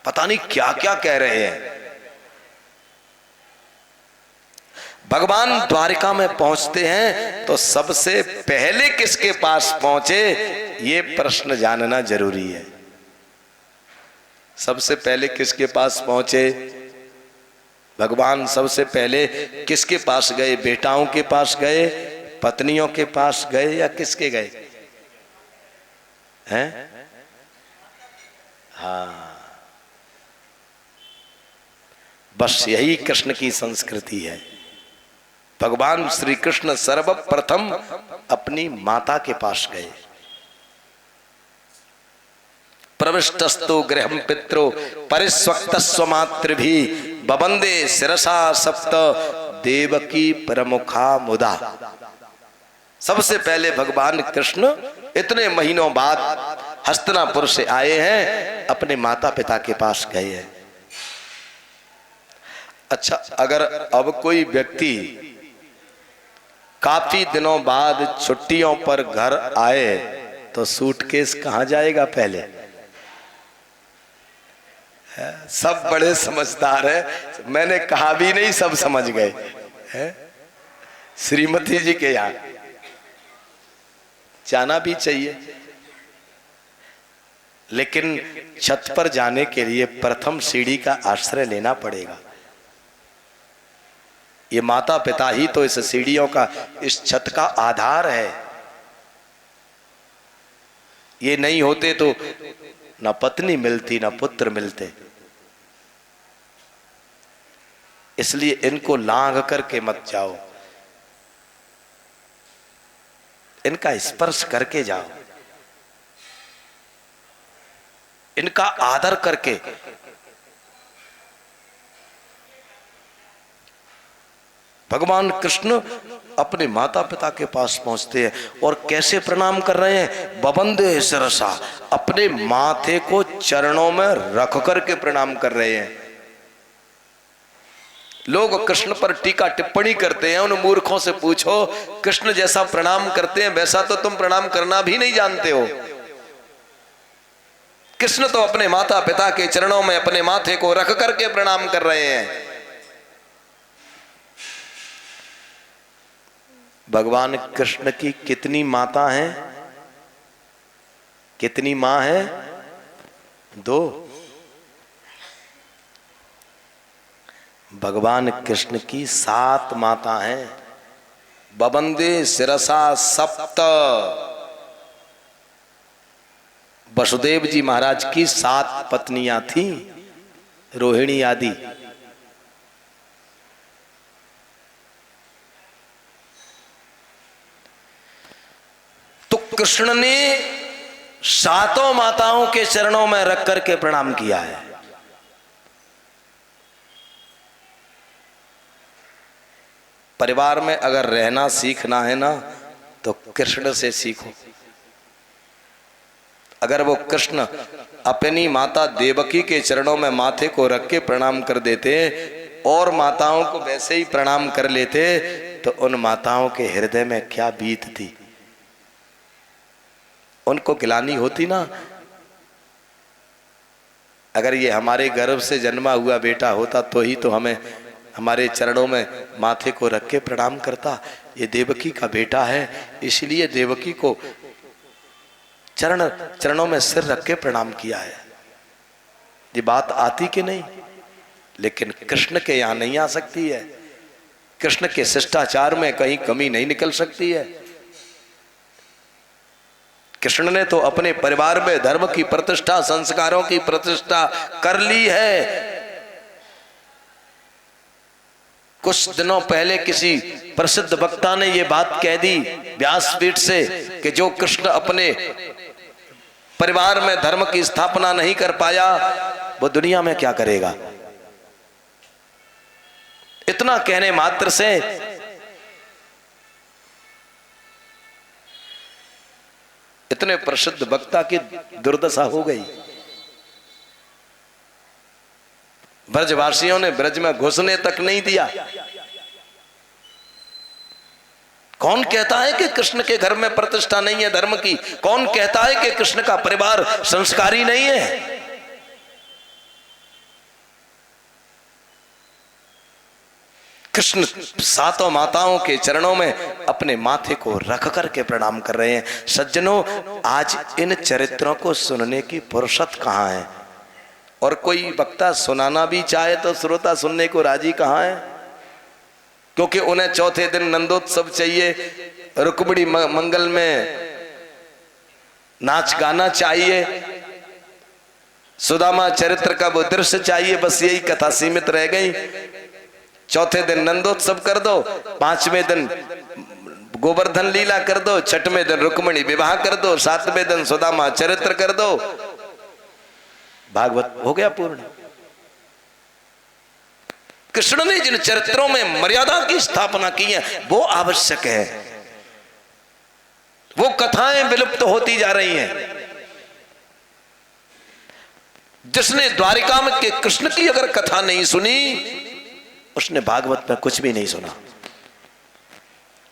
पता नहीं क्या क्या कह रहे हैं। भगवान द्वारिका में पहुंचते हैं तो सबसे पहले किसके पास पहुंचे, ये प्रश्न जानना जरूरी है। सबसे पहले किसके पास पहुंचे भगवान? सबसे पहले किसके पास गए? बेटाओं के पास गए, पत्नियों के पास गए, या किसके गए हैं? हाँ, बस यही कृष्ण की संस्कृति है। भगवान श्री कृष्ण सर्वप्रथम अपनी माता के पास गए। प्रविष्टस्तु गृहं पित्रो परिस्वक्तस्व मातृभि बबंदे शिरसा सप्त देवकी प्रमुखा मुदा। सबसे पहले भगवान कृष्ण इतने महीनों बाद हस्तिनापुर से आए हैं, अपने माता पिता के पास गए हैं। अच्छा, अगर अब कोई व्यक्ति काफी दिनों बाद छुट्टियों पर घर आए तो सूटकेस कहां जाएगा? पहले सब बड़े समझदार हैं, मैंने कहा भी नहीं, सब समझ गए। श्रीमती जी के यहाँ जाना भी चाहिए, लेकिन छत पर जाने के लिए प्रथम सीढ़ी का आश्रय लेना पड़ेगा। ये माता पिता ही तो इस सीढ़ियों का, इस छत का आधार है। ये नहीं होते तो ना पत्नी मिलती ना पुत्र मिलते। इसलिए इनको लांघ करके मत जाओ, इनका स्पर्श करके जाओ, इनका आदर करके। भगवान कृष्ण अपने माता पिता के पास पहुंचते हैं और कैसे प्रणाम कर रहे हैं? बबंदे शिरसा, अपने माथे को चरणों में रख करके प्रणाम कर रहे हैं। लोग कृष्ण पर टीका टिप्पणी करते हैं, उन मूर्खों से पूछो, कृष्ण जैसा प्रणाम करते हैं वैसा तो तुम प्रणाम करना भी नहीं जानते हो। कृष्ण तो अपने माता पिता के चरणों में अपने माथे को रख करके प्रणाम कर रहे हैं। भगवान कृष्ण की कितनी माता हैं? कितनी मां है? 2। भगवान कृष्ण की 7 माता हैं। बबंदे शिरसा सप्त, वसुदेव जी महाराज की 7 पत्नियां थीं, रोहिणी आदि। तो कृष्ण ने सातों माताओं के चरणों में रख करके प्रणाम किया है। परिवार में अगर रहना सीखना है ना तो कृष्ण से सीखो। अगर वो कृष्ण अपनी माता देवकी के चरणों में माथे को रख के प्रणाम कर देते और माताओं को वैसे ही प्रणाम कर लेते तो उन माताओं के हृदय में क्या बीत थी, उनको गिलानी होती ना। अगर ये हमारे गर्भ से जन्मा हुआ बेटा होता तो ही तो हमें हमारे चरणों में माथे को रख के प्रणाम करता। ये देवकी का बेटा है, इसलिए देवकी को चरणों में सिर रख के प्रणाम किया है। ये बात आती कि नहीं? लेकिन कृष्ण के यहां नहीं आ सकती है। कृष्ण के शिष्टाचार में कहीं कमी नहीं निकल सकती है। कृष्ण ने तो अपने परिवार में धर्म की प्रतिष्ठा, संस्कारों की प्रतिष्ठा कर ली है। कुछ दिनों पहले किसी प्रसिद्ध वक्ता ने यह बात कह दी व्यासपीठ से कि जो कृष्ण अपने परिवार में धर्म की स्थापना नहीं कर पाया वो दुनिया में क्या करेगा। इतना कहने मात्र से इतने प्रसिद्ध वक्ता की दुर्दशा हो गई। ब्रजवासियों ने ब्रज में घुसने तक नहीं दिया। कौन कहता है कि कृष्ण के घर में प्रतिष्ठा नहीं है धर्म की? कौन कहता है कि कृष्ण का परिवार संस्कारी नहीं है? कृष्ण सातों माताओं के चरणों में अपने माथे को रख करके प्रणाम कर रहे हैं। सज्जनों, आज इन चरित्रों को सुनने की फुर्सत कहाँ है? और कोई वक्ता सुनाना भी चाहे तो श्रोता सुनने को राजी कहाँ है? क्योंकि उन्हें चौथे दिन नंदोत्सव चाहिए, रुक्मिणी मंगल में नाच गाना चाहिए, सुदामा चरित्र का वो दृश्य चाहिए। बस यही कथा सीमित रह गई। चौथे दिन नंदोत्सव कर दो, पांचवें दिन गोवर्धन लीला कर दो, छठवें दिन रुक्मिणी विवाह कर दो, सातवें दिन सुदामा चरित्र कर दो, भागवत हो गया पूर्ण। कृष्ण ने जिन चरित्रों में मर्यादा की स्थापना की है वो आवश्यक है। वो कथाएं विलुप्त होती जा रही हैं। जिसने द्वारिका में के कृष्ण की अगर कथा नहीं सुनी उसने भागवत में कुछ भी नहीं सुना।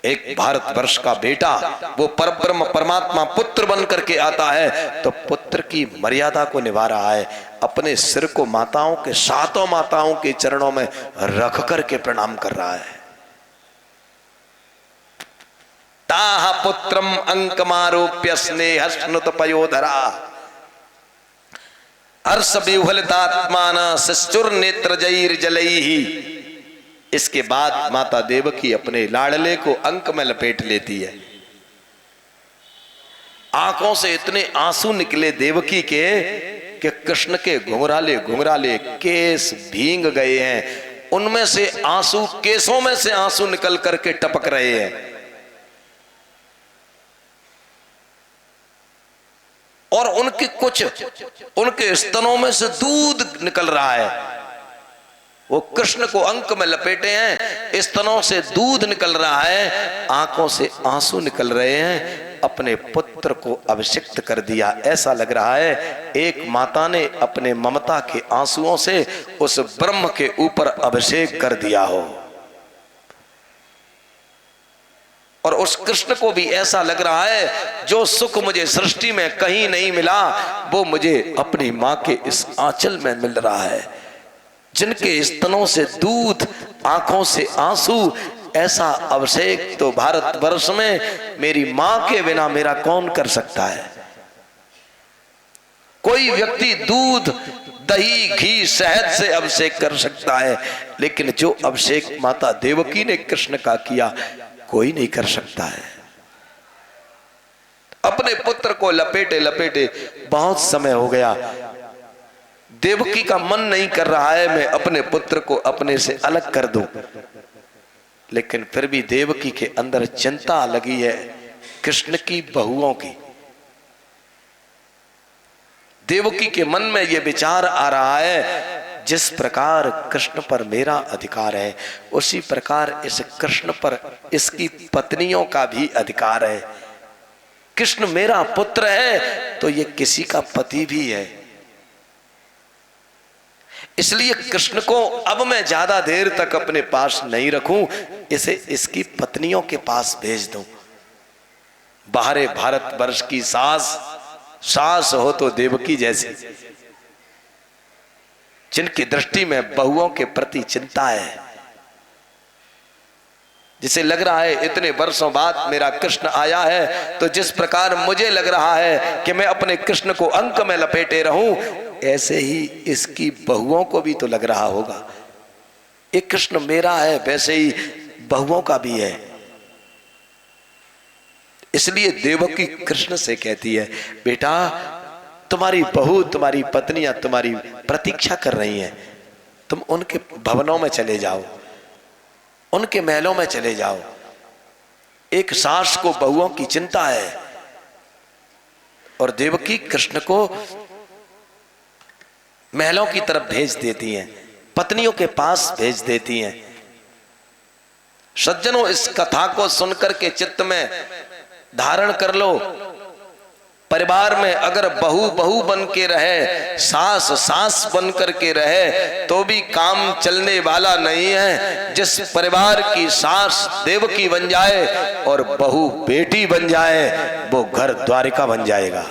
एक भारतवर्ष का बेटा वो परब्रह्म परमात्मा पुत्र बन करके आता है तो पुत्र की मर्यादा को निभा रहा है। अपने सिर को माताओं के सातों माताओं के चरणों में रख करके प्रणाम कर रहा है। ताह पुत्रम अंकमारोप्य स्नेह स्नुत पयोधरा अर्ष विह्वलितात्मान शिशुर नेत्र जैर जलैहि। इसके बाद माता देवकी अपने लाडले को अंक में लपेट लेती है। आंखों से इतने आंसू निकले देवकी के कि कृष्ण के घुंघराले घुंघराले केस भींग गए हैं। उनमें से आंसू, केसों में से आंसू निकल करके टपक रहे हैं और उनके स्तनों में से दूध निकल रहा है। वो कृष्ण को अंक में लपेटे हैं, स्तनों से दूध निकल रहा है, आंखों से आंसू निकल रहे हैं। अपने पुत्र को अभिषिक्त कर दिया। ऐसा लग रहा है एक माता ने अपने ममता के आंसुओं से उस ब्रह्म के ऊपर अभिषेक कर दिया हो। और उस कृष्ण को भी ऐसा लग रहा है जो सुख मुझे सृष्टि में कहीं नहीं मिला वो मुझे अपनी मां के इस आंचल में मिल रहा है। जिनके स्तनों से दूध, आंखों से आंसू, ऐसा अभिषेक तो भारतवर्ष में मेरी मां के बिना मेरा कौन कर सकता है? कोई व्यक्ति दूध, दही, घी, शहद से अभिषेक कर सकता है, लेकिन जो अभिषेक माता देवकी ने कृष्ण का किया कोई नहीं कर सकता है। अपने पुत्र को लपेटे लपेटे बहुत समय हो गया। देवकी का मन नहीं कर रहा है मैं अपने पुत्र को अपने से अलग कर दूं, लेकिन फिर भी देवकी के अंदर चिंता लगी है कृष्ण की बहुओं की। देवकी के मन में यह विचार आ रहा है, जिस प्रकार कृष्ण पर मेरा अधिकार है उसी प्रकार इस कृष्ण पर इसकी पत्नियों का भी अधिकार है। कृष्ण मेरा पुत्र है तो ये किसी का पति भी है, इसलिए कृष्ण को अब मैं ज्यादा देर तक अपने पास नहीं रखूं, इसे इसकी पत्नियों के पास भेज दूं। बाहरे भारतवर्ष की सास हो तो देवकी जैसी, जिनकी दृष्टि में बहुओं के प्रति चिंता है, जिसे लग रहा है इतने वर्षों बाद मेरा कृष्ण आया है, तो जिस प्रकार मुझे लग रहा है कि मैं अपने कृष्ण को अंक में लपेटे रहूं, ऐसे ही इसकी बहुओं को भी तो लग रहा होगा एक कृष्ण मेरा है, वैसे ही बहुओं का भी है। इसलिए देवकी कृष्ण से कहती है, बेटा तुम्हारी बहू तुम्हारी पत्नियां तुम्हारी प्रतीक्षा कर रही हैं, तुम उनके भवनों में चले जाओ, उनके महलों में चले जाओ। एक सास को बहुओं की चिंता है और देवकी कृष्ण को महलों की तरफ भेज देती हैं, पत्नियों के पास भेज देती हैं। सज्जनों, इस कथा को सुनकर के चित्त में धारण कर लो, परिवार में अगर बहू बहू बन के रहे, सास सास बन करके रहे, तो भी काम चलने वाला नहीं है। जिस परिवार की सास देवकी बन जाए और बहू बेटी बन जाए, वो घर द्वारिका बन जाएगा,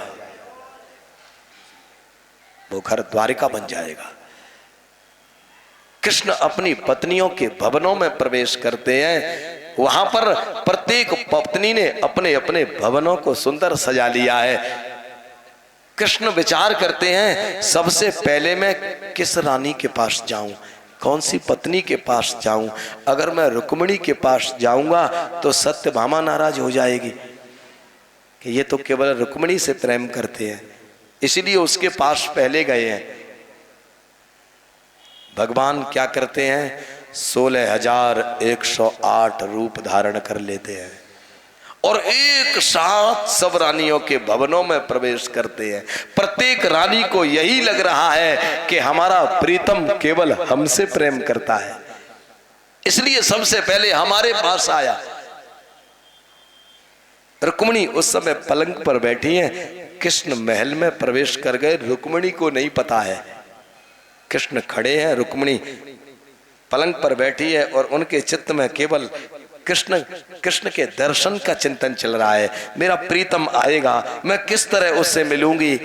वो घर द्वारिका बन जाएगा। कृष्ण अपनी पत्नियों के भवनों में प्रवेश करते हैं, वहां पर प्रत्येक पत्नी ने अपने अपने भवनों को सुंदर सजा लिया है। कृष्ण विचार करते हैं, सबसे पहले मैं किस रानी के पास जाऊं, कौन सी पत्नी के पास जाऊं। अगर मैं रुक्मिणी के पास जाऊंगा तो सत्यभामा नाराज हो जाएगी कि ये तो केवल रुक्मिणी से प्रेम करते हैं, इसीलिए उसके पास पहले गए हैं। भगवान क्या करते हैं, 16,108 रूप धारण कर लेते हैं और एक साथ सब रानियों के भवनों में प्रवेश करते हैं। प्रत्येक रानी को यही लग रहा है कि हमारा प्रीतम केवल हमसे प्रेम करता है, इसलिए सबसे पहले हमारे पास आया। रुक्मिणी उस समय पलंग पर बैठी हैं, कृष्ण महल में प्रवेश कर गए, रुक्मिणी को नहीं पता है। कृष्ण खड़े हैं, रुक्मिणी पलंग पर बैठी है और उनके चित्त में केवल कृष्ण के दर्शन का चिंतन चल रहा है। मेरा प्रीतम आएगा, मैं किस तरह उससे मिलूंगी,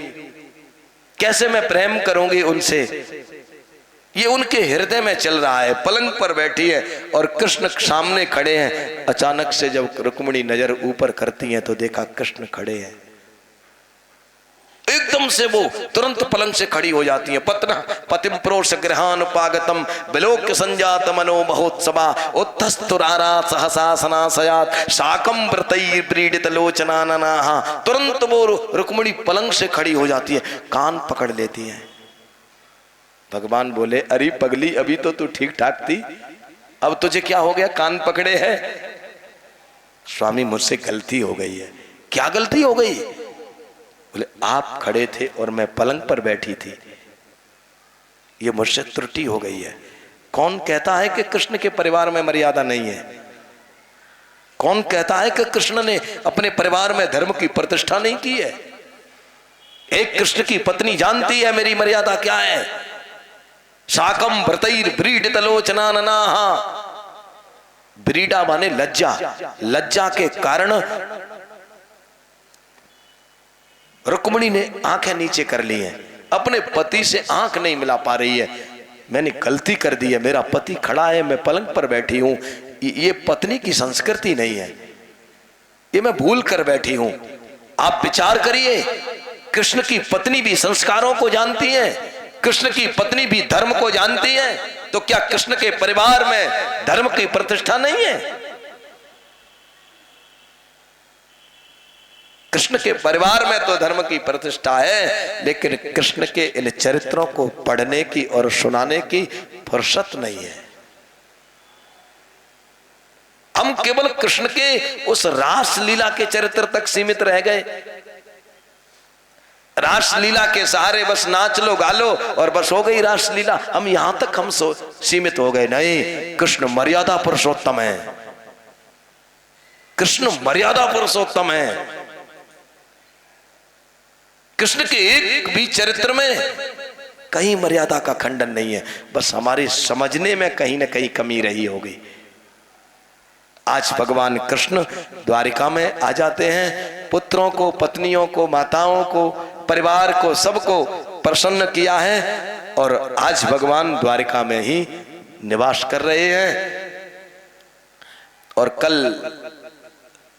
कैसे मैं प्रेम करूंगी उनसे, ये उनके हृदय में चल रहा है। पलंग पर बैठी है और कृष्ण सामने खड़े हैं। अचानक से जब रुक्मिणी नजर ऊपर करती हैं तो देखा कृष्ण खड़े हैं। एकदम से वो तुरंत पलंग से खड़ी हो जाती है। पतिम प्रोष गृहान पागतम विलोक्य संजात मनो महोत्सवा उत्थस्तुरारा सहसा सनासयात शाकम व्रतैर्व्रीडित लोचना ननाहा। तुरंत वो रुक्मिणी पलंग से खड़ी हो जाती है, कान पकड़ लेती है। भगवान बोले, अरे पगली, अभी तो तू ठीक ठाक थी, अब तुझे क्या हो गया, कान पकड़े है। स्वामी, मुझसे गलती हो गई है। क्या गलती हो गई? बोले, आप खड़े थे और मैं पलंग पर बैठी थी, ये मुझसे त्रुटि हो गई है। कौन कहता है कि कृष्ण के परिवार में मर्यादा नहीं है? कौन कहता है कि कृष्ण ने अपने परिवार में धर्म की प्रतिष्ठा नहीं की है? एक कृष्ण की पत्नी जानती है मेरी मर्यादा क्या है। शाकम व्रतैर्व्रीडित लोचना ननाहा। ब्रीडा माने लज्जा, लज्जा के कारण रुक्मिणी ने आंखें नीचे कर ली हैं, अपने पति से आंख नहीं मिला पा रही है। मैंने गलती कर दी है, मेरा पति खड़ा है, मैं पलंग पर बैठी हूं, ये पत्नी की संस्कृति नहीं है, ये मैं भूल कर बैठी हूं। आप विचार करिए, कृष्ण की पत्नी भी संस्कारों को जानती है, कृष्ण की पत्नी भी धर्म को जानती है, तो क्या कृष्ण के परिवार में धर्म की प्रतिष्ठा नहीं है? कृष्ण के परिवार में तो धर्म की प्रतिष्ठा है, लेकिन कृष्ण के इन चरित्रों को पढ़ने की और सुनाने की फुर्सत नहीं है। हम केवल कृष्ण के उस रास लीला के चरित्र तक सीमित रह गए। रासलीला के सहारे बस नाच लो गा लो और बस हो गई रासलीला, हम यहां तक हम सीमित हो गए। नहीं, कृष्ण मर्यादा पुरुषोत्तम है, कृष्ण मर्यादा पुरुषोत्तम है। कृष्ण के एक भी चरित्र में कहीं मर्यादा का खंडन नहीं है, बस हमारे समझने में कहीं ना कहीं कमी रही होगी। आज भगवान कृष्ण द्वारिका में आ जाते हैं, पुत्रों को, पत्नियों को, माताओं को, परिवार को, सबको प्रसन्न किया है और आज भगवान द्वारिका में ही निवास कर रहे हैं। और कल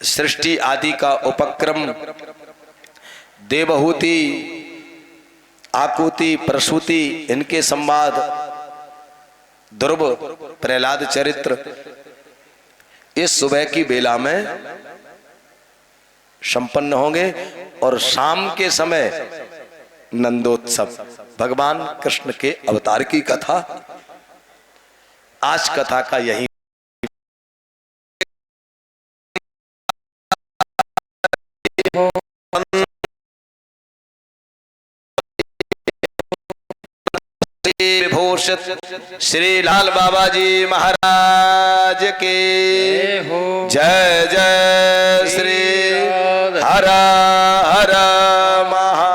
सृष्टि आदि का उपक्रम, देवहूति, आकुति, प्रसूति, इनके संवाद, ध्रुव, प्रहलाद चरित्र, इस सुबह की बेला में संपन्न होंगे और शाम के समय नंदोत्सव, भगवान कृष्ण के अवतार की कथा। आज कथा का यही विभूषित श्री लाल बाबा जी महाराज के जय जय श्री हर हर महा।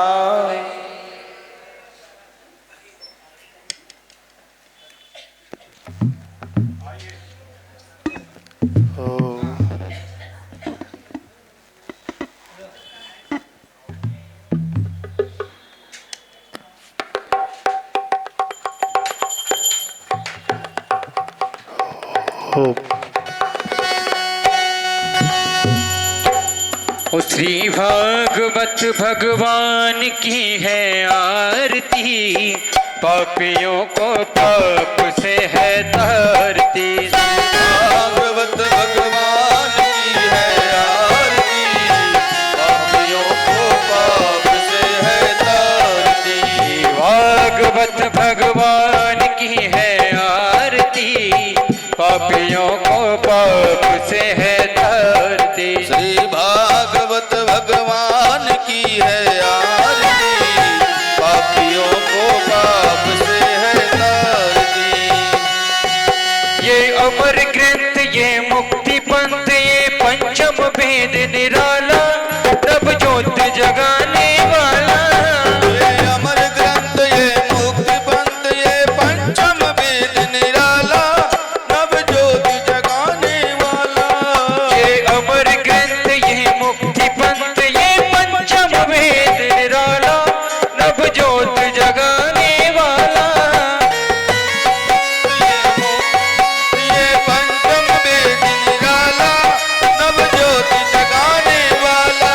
ओ श्री भागवत भगवान की है आरती, पापियों को पाप से है तारती। भागवत भगवान की है आरती, पापियों को पाप से है तारती। भागवत भगवान की है आरती, पापियों को पाप से है तारती। श्री भागवत भगवान की है आरती, पापियों को पाप से है तारती। ये अमर ग्रंथ, ये मुक्ति पंथ, ये पंचम वेद निराला, तब ज्योत जगाने वाला। ये अमर ग्रंथ, ये मुक्ति पंथ, ये पंचम वेद निराला, नव ज्योत जगाने वाला। ये अमर ग्रंथ, ये मुक्ति पंथ, ये पंचम वेद निराला, नव ज्योत जगाने वाला। ये पंचम वेद निराला, नव ज्योत जगाने वाला।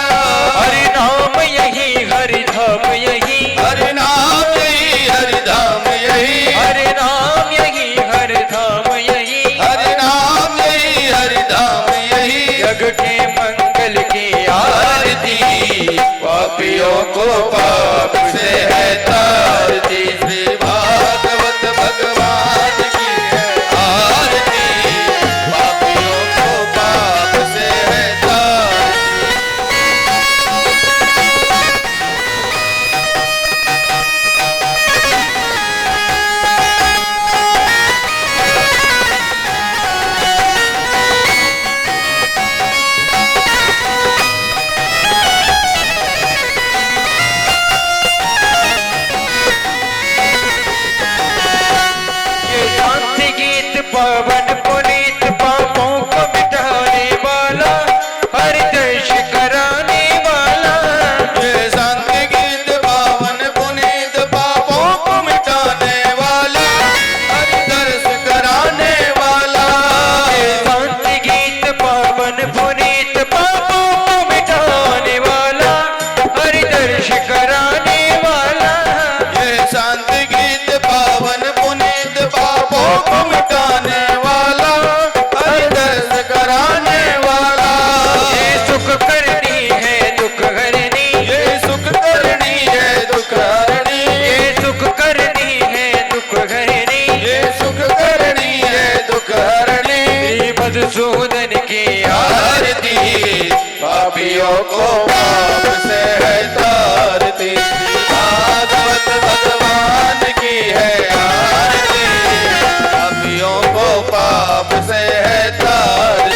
हरि नाम यही, हरि धाम यही, हरि नाम यही, हरि धाम यही, हरि नाम यही, हरि धाम यही, हरि नाम यही, हरि धाम यही। जग के मंगल की आरती, पापियों को पाप से है तारती। श्री भागवत भगवान की है आरती, पापियों को पाप से है तारती। ये शांति गीत पावन पुनीत, पापों को मिटाने वाला, हरि दर्श कराने वाला। ये शांति गीत पावन पुनीत, पापों को मिटाने वाला, हरि दर्श कराने वाला। ये शांति गीत पावन पुनीत, पापों को मिटाने वाला, हरि दर्श कराने वाला। ये शांति गीत पावन पुनीत, पापों को मिटाने वाला, हरि दर्श कराने वाला। ये सुख करनी है दुख हरनी, ये सुख करनी है दुख हरनी, ये सुख करनी है दुख हरनी। ये सुख करनी है दुख हरनी। श्री मधुसूदन की आरती, पापियों को पाप से है तारती, भागवत भगवान की है आरती, पापियों को पाप से है तारती।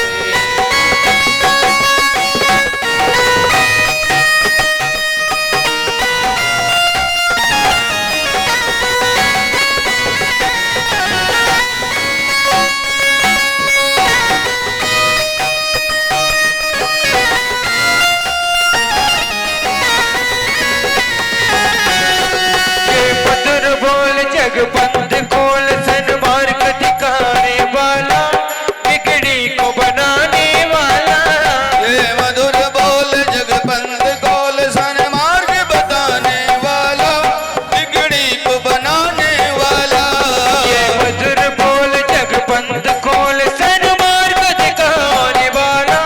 जगपंथ खोल सन्मार्ग दिखाने वाला, बिगड़ी को बनाने वाला। ये मधुर बोल जगपंथ खोल सन्मार्ग बताने वाला, बिगड़ी को बनाने वाला। ये मधुर बोल जगपंथ खोल सन्मार्ग दिखाने वाला,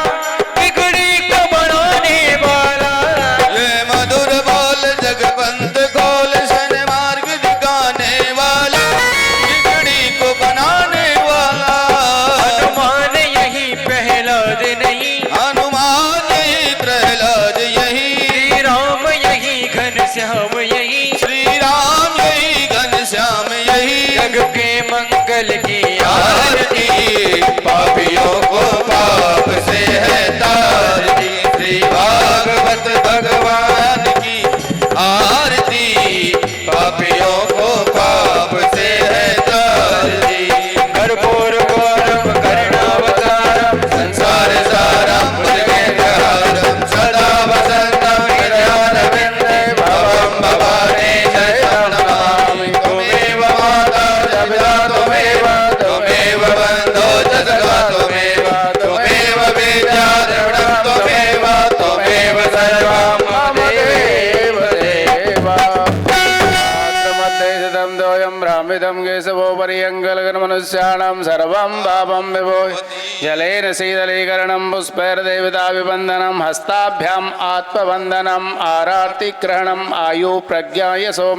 बिगड़ी को बनाने वाला। ये मधुर बोल जगपंथ खोल सन्मार्ग दिखाने वाला, बिगड़ी को बनाने वाला। हनुमान यही प्रहलाद नहीं, हनुमान यही प्रहलाद यही, श्री राम यही घनश्याम यही, श्री राम यही घनश्याम यही, जग के मंगल की आरती, पापियों को पाप से है तारती, श्री भागवत भगवान की आरती, पापियों को पाप से है तारती। कर्पूर गौरव करुणावतारम, संसार सारम भुजगेन्द्रहारम, सदा वसन्तं हृदयारविन्दे, भवं भवानी शरणं नमामि। त्वमेव माता च पिता त्वमेव, त्वमेव बन्धो च सखा त्वमेव, त्वमेव विद्या द्रविणं त्वमेव, त्वमेव सर्वं मम देव देव। मात्रमद्वैतम् द्वयम् भ्रामितम् केशवोपरि अङ्गलगनमनुष्याणाम् सर्वं पापं विभो जलेन शीतलीकरणं पुष्पैर्देवताभिवन्दनं हस्ताभ्याम् आत्मवन्दनम् आरार्तिग्रहणम् आयु प्रज्ञा यशो